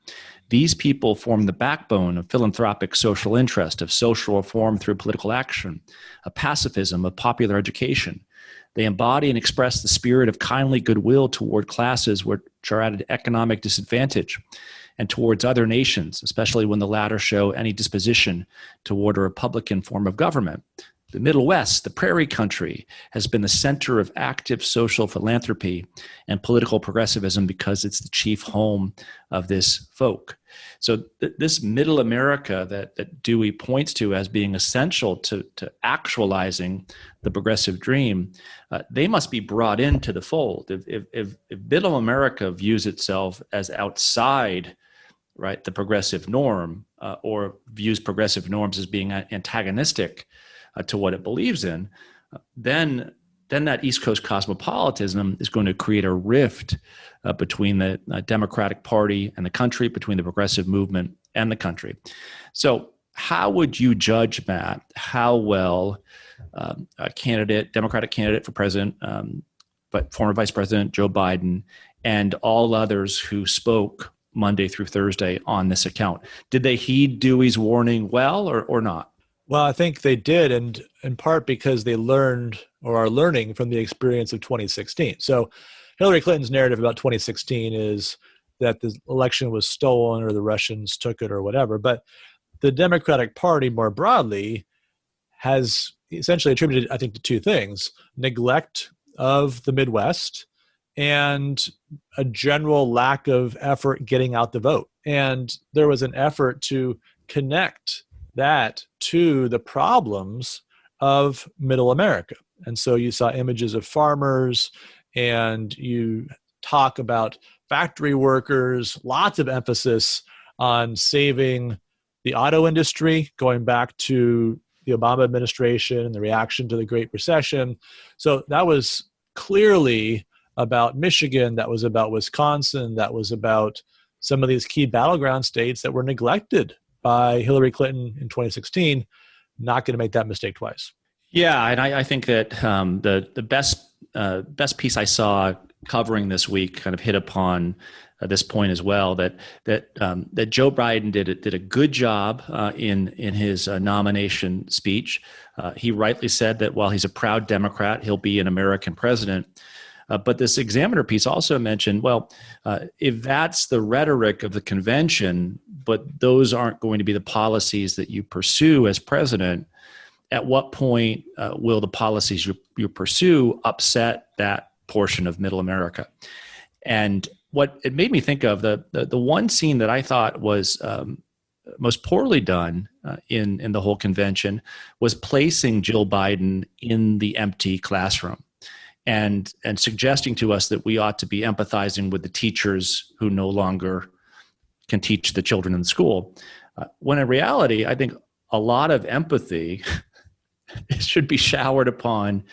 these people form the backbone of philanthropic social interest, of social reform through political action, of pacifism, of popular education. They embody and express the spirit of kindly goodwill toward classes which are at an economic disadvantage, and towards other nations, especially when the latter show any disposition toward a republican form of government. The Middle West, the prairie country, has been the center of active social philanthropy and political progressivism because it's the chief home of this folk. So this Middle America that Dewey points to as being essential to actualizing the progressive dream, they must be brought into the fold. If Middle America views itself as outside, right, the progressive norm, or views progressive norms as being antagonistic to what it believes in, then that East Coast cosmopolitanism is going to create a rift between the Democratic Party and the country, between the progressive movement and the country. So how would you judge, Matt, how well a Democratic candidate for president, but former Vice President Joe Biden, and all others who spoke Monday through Thursday on this account, did they heed Dewey's warning well or not? Well, I think they did, and in part because they learned or are learning from the experience of 2016. So Hillary Clinton's narrative about 2016 is that the election was stolen or the Russians took it or whatever. But the Democratic Party more broadly has essentially attributed, I think, to two things: neglect of the Midwest and a general lack of effort getting out the vote. And there was an effort to connect that to the problems of Middle America. And so you saw images of farmers, and you talk about factory workers, lots of emphasis on saving the auto industry, going back to the Obama administration and the reaction to the Great Recession. So that was clearly about Michigan, that was about Wisconsin, that was about some of these key battleground states that were neglected by Hillary Clinton in 2016. Not going to make that mistake twice. Yeah, and I think that the best piece I saw covering this week kind of hit upon this point as well, that Joe Biden did a good job in his nomination speech. He rightly said that while he's a proud Democrat, he'll be an American president. But this examiner piece also mentioned, well, if that's the rhetoric of the convention, but those aren't going to be the policies that you pursue as president, at what point will the policies you pursue upset that portion of middle America? And what it made me think of, the one scene that I thought was most poorly done in the whole convention was placing Jill Biden in the empty classroom and suggesting to us that we ought to be empathizing with the teachers who no longer can teach the children in school. When in reality, I think a lot of empathy should be showered upon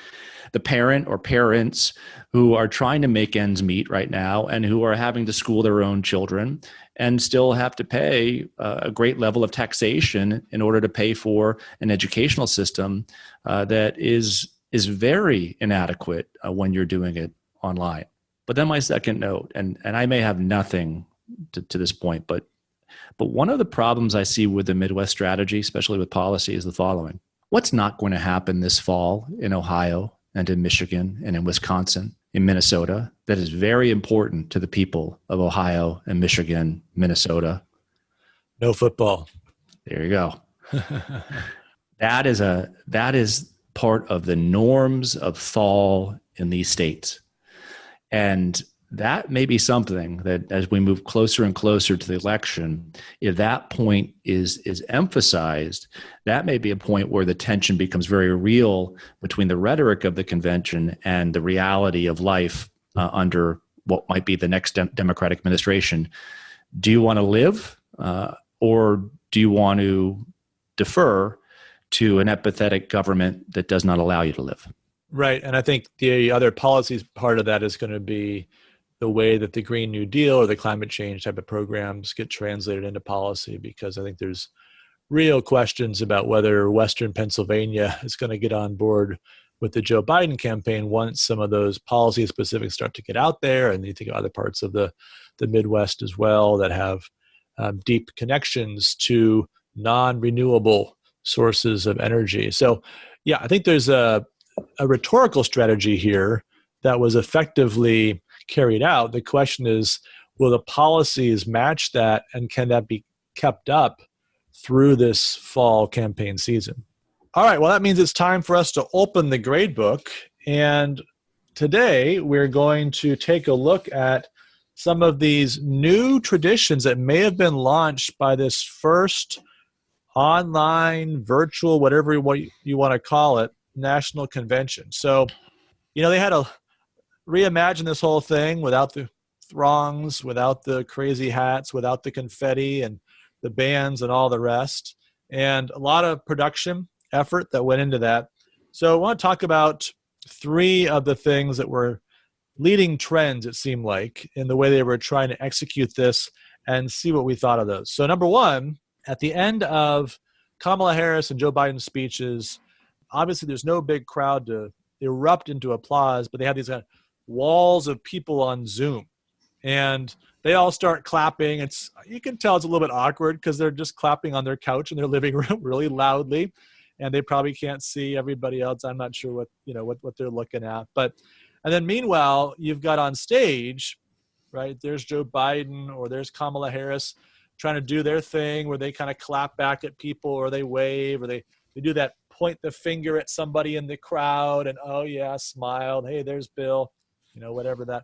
the parent or parents who are trying to make ends meet right now and who are having to school their own children and still have to pay a great level of taxation in order to pay for an educational system that is very inadequate when you're doing it online. But then my second note, and I may have nothing to this point, but one of the problems I see with the Midwest strategy, especially with policy, is the following. What's not going to happen this fall in Ohio and in Michigan and in Wisconsin, in Minnesota, that is very important to the people of Ohio and Michigan, Minnesota? No football. There you go. That is part of the norms of fall in these states. And that may be something that as we move closer and closer to the election, if that point is emphasized, that may be a point where the tension becomes very real between the rhetoric of the convention and the reality of life under what might be the next Democratic administration. Do you want to live or do you want to defer to an apathetic government that does not allow you to live? Right. And I think the other policies part of that is going to be the way that the Green New Deal or the climate change type of programs get translated into policy, because I think there's real questions about whether Western Pennsylvania is going to get on board with the Joe Biden campaign once some of those policy specifics start to get out there. And you think of other parts of the Midwest as well that have deep connections to non-renewable sources of energy. So yeah, I think there's a rhetorical strategy here that was effectively carried out. The question is, will the policies match that, and can that be kept up through this fall campaign season? All right, well, that means it's time for us to open the grade book. And today we're going to take a look at some of these new traditions that may have been launched by this first online, virtual, whatever you want to call it, national convention. So, they had to reimagine this whole thing without the throngs, without the crazy hats, without the confetti and the bands and all the rest, and a lot of production effort that went into that. So I want to talk about three of the things that were leading trends, it seemed like, in the way they were trying to execute this, and see what we thought of those. So number one, at the end of Kamala Harris and Joe Biden's speeches, obviously there's no big crowd to erupt into applause, but they have these kind of walls of people on Zoom, and they all start clapping. You can tell it's a little bit awkward because they're just clapping on their couch in their living room really loudly, and they probably can't see everybody else. I'm not sure what they're looking at, and then meanwhile you've got on stage, right? There's Joe Biden or there's Kamala Harris trying to do their thing where they kind of clap back at people or they wave or they do that point the finger at somebody in the crowd and, oh yeah, smile. Hey, there's Bill, whatever that.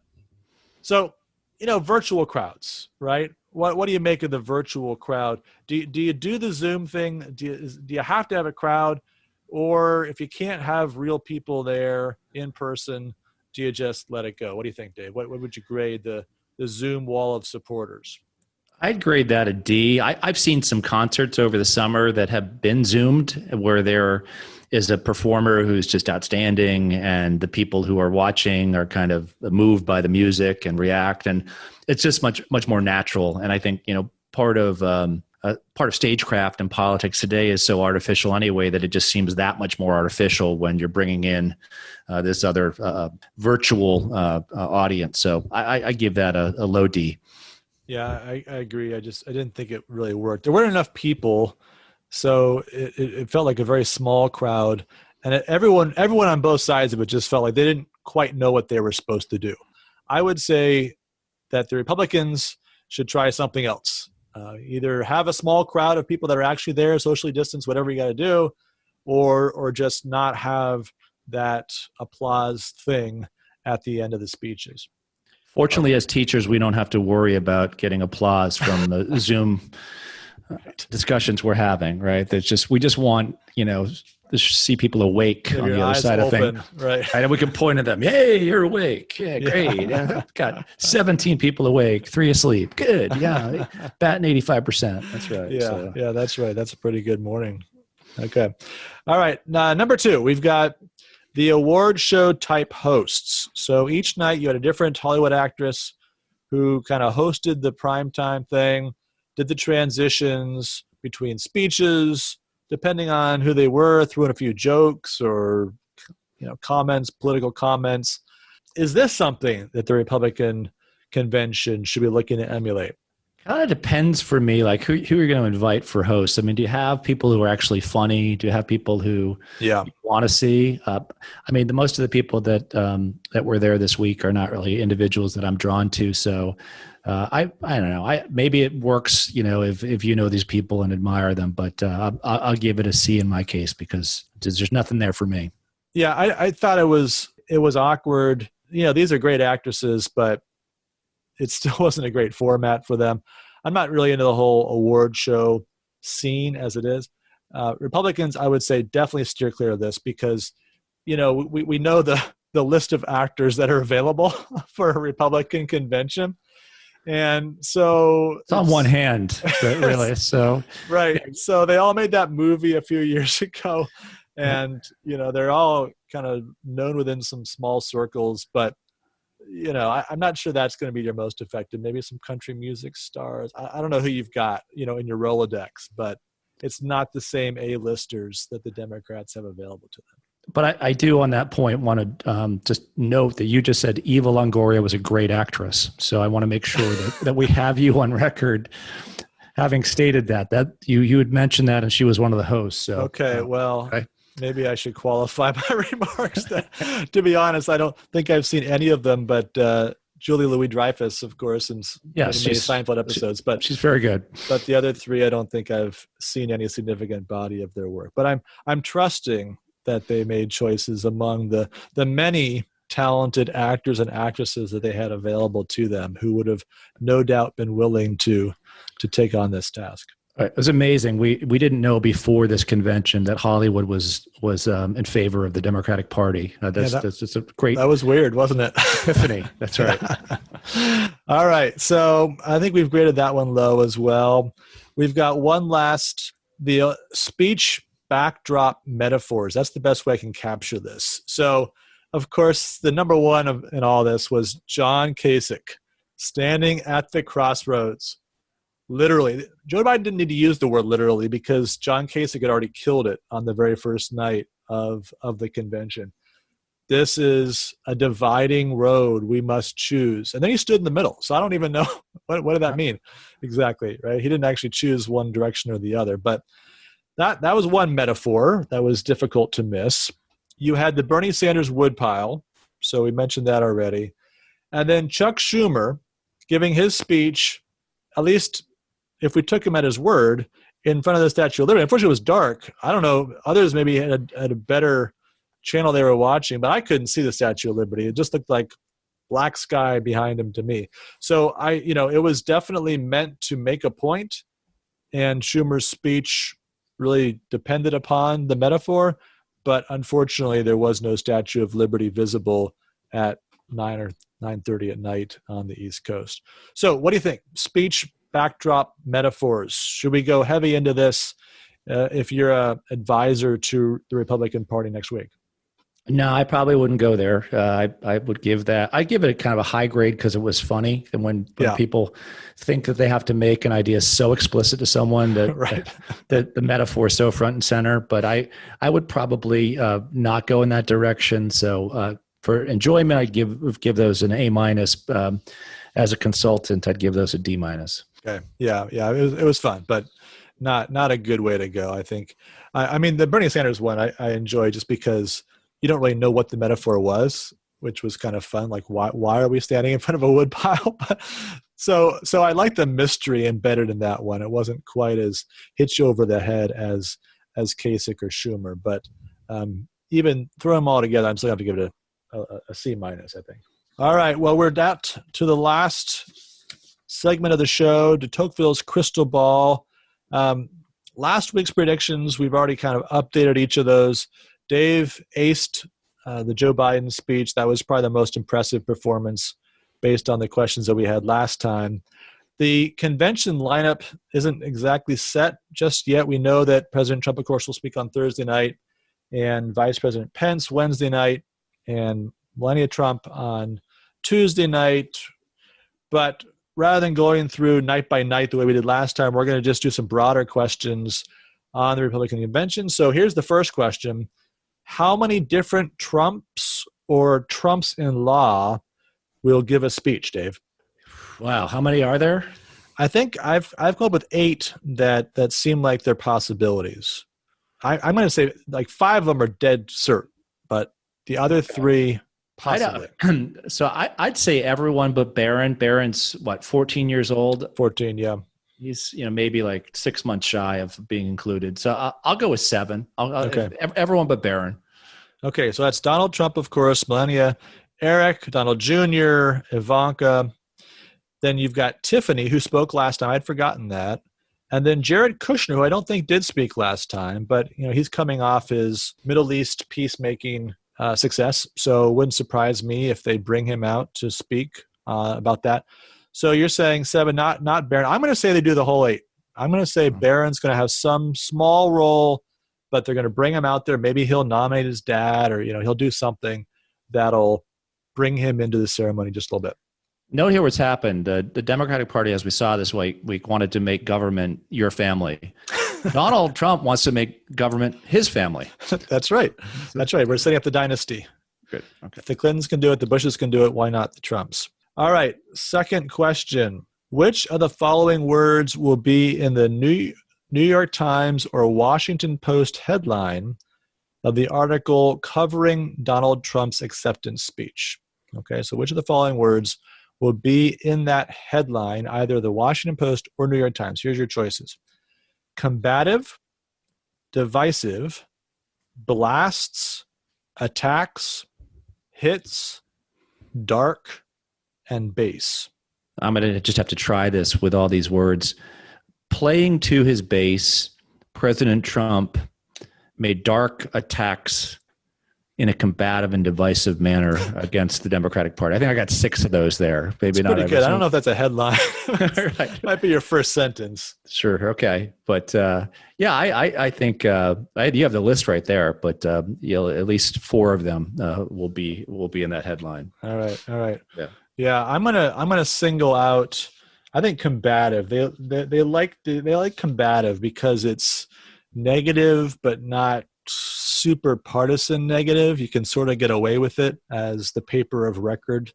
So, virtual crowds, right? What do you make of the virtual crowd? Do you do the Zoom thing? Do you have to have a crowd? Or if you can't have real people there in person, do you just let it go? What do you think, Dave? What would you grade the Zoom wall of supporters? I'd grade that a D. I've seen some concerts over the summer that have been Zoomed where there is a performer who's just outstanding and the people who are watching are kind of moved by the music and react. And it's just much more natural. And I think, part of stagecraft and politics today is so artificial anyway that it just seems that much more artificial when you're bringing in this other virtual audience. So I give that a low D. Yeah, I agree. I didn't think it really worked. There weren't enough people, so it felt like a very small crowd, and everyone on both sides of it just felt like they didn't quite know what they were supposed to do. I would say that the Republicans should try something else. Either have a small crowd of people that are actually there, socially distanced, whatever you got to do, or just not have that applause thing at the end of the speeches. Fortunately, as teachers, we don't have to worry about getting applause from the Zoom discussions we're having, right? We just want, to see people awake on the other side of things. Right. And we can point at them. Hey, you're awake. Yeah, great. Yeah. Got 17 people awake, 3 asleep. Good. Yeah. Batting 85%. That's right. Yeah, that's right. That's a pretty good morning. Okay. All right. Number 2, we've got the award show type hosts. So each night you had a different Hollywood actress who kind of hosted the primetime thing, did the transitions between speeches, depending on who they were, threw in a few jokes or comments, political comments. Is this something that the Republican convention should be looking to emulate? Kind of depends for me, like who you're going to invite for hosts. I mean, do you have people who are actually funny? Do you have people who you want to see? I mean, most of the people that were there this week are not really individuals that I'm drawn to. So I don't know. Maybe it works, if you know these people and admire them. But I'll give it a C in my case because there's nothing there for me. Yeah, I thought it was awkward. These are great actresses, but it still wasn't a great format for them. I'm not really into the whole award show scene as it is. Republicans, I would say, definitely steer clear of this because, we know the list of actors that are available for a Republican convention. And so it's on one hand, really. So right. So they all made that movie a few years ago, and they're all kind of known within some small circles, but I'm not sure that's going to be your most effective. Maybe some country music stars. I don't know who you've got, in your Rolodex, but it's not the same A-listers that the Democrats have available to them. But I do, on that point, want to just note that you just said Eva Longoria was a great actress. So I want to make sure that we have you on record having stated that you had mentioned that, and she was one of the hosts. So okay, maybe I should qualify my remarks. To be honest, I don't think I've seen any of them, but Julie Louis-Dreyfus, of course, and many Seinfeld episodes. But she's very good. But the other 3, I don't think I've seen any significant body of their work. But I'm trusting that they made choices among the many talented actors and actresses that they had available to them, who would have no doubt been willing to take on this task. It was amazing. We didn't know before this convention that Hollywood was in favor of the Democratic Party. That's just a great. That was weird, wasn't it? Epiphany. That's right. All right. So I think we've graded that one low as well. We've got one last, the speech backdrop metaphors. That's the best way I can capture this. So, of course, the number one in all this was John Kasich standing at the crossroads. Literally, Joe Biden didn't need to use the word literally because John Kasich had already killed it on the very first night of the convention. This is a dividing road we must choose. And then he stood in the middle. So I don't even know what did that mean exactly, right? He didn't actually choose one direction or the other. But that was one metaphor that was difficult to miss. You had the Bernie Sanders woodpile. So we mentioned that already. And then Chuck Schumer giving his speech, at least if we took him at his word, in front of the Statue of Liberty. Unfortunately, it was dark. I don't know. Others maybe had a better channel they were watching, but I couldn't see the Statue of Liberty. It just looked like black sky behind him to me. So it was definitely meant to make a point, and Schumer's speech really depended upon the metaphor. But unfortunately, there was no Statue of Liberty visible at 9 or 9:30 at night on the East Coast. So what do you think? Speech backdrop metaphors. Should we go heavy into this if you're an advisor to the Republican Party next week? No, I probably wouldn't go there. I would give that. I give it kind of a high grade because it was funny. And when people think that they have to make an idea so explicit to someone that, right. that the metaphor is so front and center. But I would probably not go in that direction. So for enjoyment, I'd give those an A-. As a consultant, I'd give those a D-. Okay. Yeah. It was fun, but not a good way to go, I think. I mean, the Bernie Sanders one I enjoy just because you don't really know what the metaphor was. which was kind of fun. Like, why are we standing in front of a wood pile? so I like the mystery embedded in that one. It wasn't quite as hit you over the head as Kasich or Schumer, but even throw them all together, I'm still going to have to give it a C-, I think. All right, well, we're down to the last segment of the show, de Tocqueville's crystal ball. Last week's predictions, we've already kind of updated each of those. Dave aced the Joe Biden speech. That was probably the most impressive performance based on the questions that we had last time. The convention lineup isn't exactly set just yet. We know that President Trump, of course, will speak on Thursday night, and Vice President Pence Wednesday night, and Melania Trump on Tuesday night. But rather than going through night by night the way we did last time, we're going to just do some broader questions on the Republican convention. So here's the first question. How many different Trumps or Trumps-in-law will give a speech, Dave? Wow, how many are there? I think I've come up with 8 that seem like they're possibilities. I'm going to say like 5 of them are dead cert, but the other 3 possibly. So I'd say everyone but Barron. Barron's what, 14 years old? 14, yeah. He's maybe like 6 months shy of being included. So I'll go with 7. Okay. Everyone but Barron. Okay, so that's Donald Trump, of course, Melania, Eric, Donald Jr., Ivanka. Then you've got Tiffany, who spoke last time. I'd forgotten that. And then Jared Kushner, who I don't think did speak last time, but he's coming off his Middle East peacemaking success. So it wouldn't surprise me if they bring him out to speak about that. So you're saying 7, not Barron. I'm going to say they do the whole 8. I'm going to say Barron's going to have some small role, but they're going to bring him out there. Maybe he'll nominate his dad, or he'll do something that'll bring him into the ceremony just a little bit. Note here what's happened. The Democratic Party, as we saw this week, wanted to make government your family. Donald Trump wants to make government his family. That's right. That's right. We're setting up the dynasty. Good. Okay. If the Clintons can do it, the Bushes can do it. Why not the Trumps? All right. Second question. Which of the following words will be in the New York Times or Washington Post headline of the article covering Donald Trump's acceptance speech? Okay. So which of the following words will be in that headline, either the Washington Post or New York Times? Here's your choices. Combative, divisive, blasts, attacks, hits, dark, and base. I'm going to just have to try this with all these words. Playing to his base, President Trump made dark attacks in a combative and divisive manner against the Democratic Party. I think I got 6 of those there. Maybe it's not. Pretty good. I don't know if that's a headline. Right. Might be your first sentence. Sure. Okay. But I think you have the list right there. But at least 4 of them will be in that headline. All right. Yeah. I'm gonna single out. I think combative. They like combative because it's negative, but not super partisan negative. You can sort of get away with it as the paper of record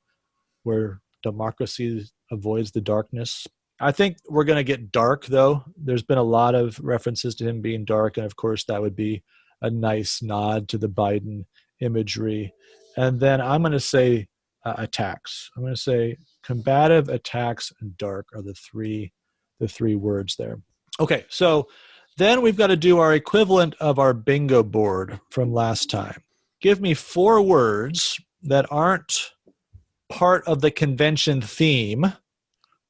where democracy avoids the darkness. I think we're going to get dark, though. There's been a lot of references to him being dark, and of course that would be a nice nod to the Biden imagery. And then I'm going to say attacks. I'm going to say combative, attacks, and dark are the three words there. Okay, so then we've got to do our equivalent of our bingo board from last time. Give me 4 words that aren't part of the convention theme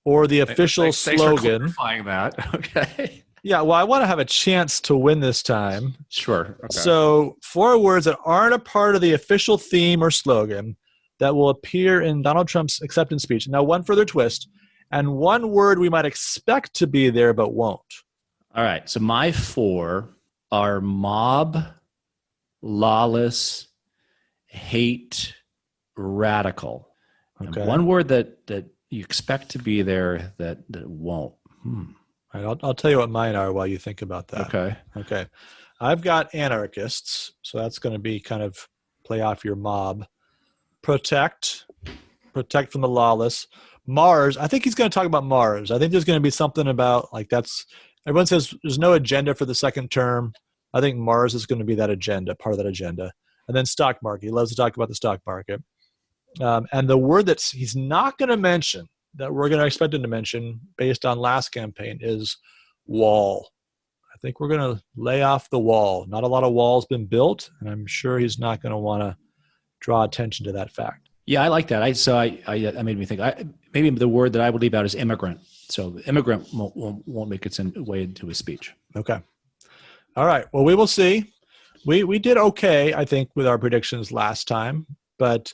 or the official slogan. Thanks for clarifying that. Okay. Yeah, well, I want to have a chance to win this time. Sure. Okay. So 4 words that aren't a part of the official theme or slogan that will appear in Donald Trump's acceptance speech. Now, one further twist, and 1 word we might expect to be there but won't. All right. So my 4 are mob, lawless, hate, radical. Okay. And 1 word that you expect to be there that won't. All right, I'll tell you what mine are while you think about that. Okay. I've got anarchists, so that's going to be kind of play off your mob. Protect from the lawless. Mars, I think he's going to talk about Mars. I think there's going to be something about everyone says there's no agenda for the second term. I think Mars is going to be that agenda, part of that agenda. And then stock market. He loves to talk about the stock market. And the word that he's not going to mention, that we're going to expect him to mention based on last campaign, is wall. I think we're going to lay off the wall. Not a lot of walls been built, and I'm sure he's not going to want to draw attention to that fact. Yeah, I like that. That made me think. Maybe the word that I would leave out is immigrant. So immigrant won't make its way into his speech. Okay. All right. Well, we will see. We did okay, I think, with our predictions last time, but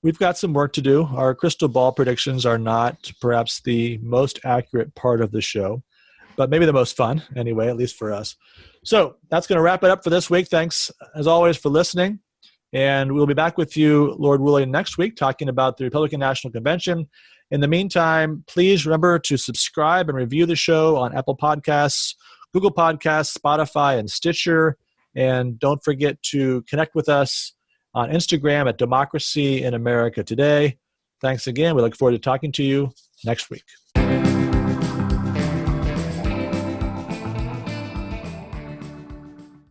we've got some work to do. Our crystal ball predictions are not perhaps the most accurate part of the show, but maybe the most fun anyway, at least for us. So that's going to wrap it up for this week. Thanks, as always, for listening. And we'll be back with you, Lord willing, next week talking about the Republican National Convention. In the meantime, please remember to subscribe and review the show on Apple Podcasts, Google Podcasts, Spotify, and Stitcher. And don't forget to connect with us on Instagram at Democracy in America Today. Thanks again. We look forward to talking to you next week.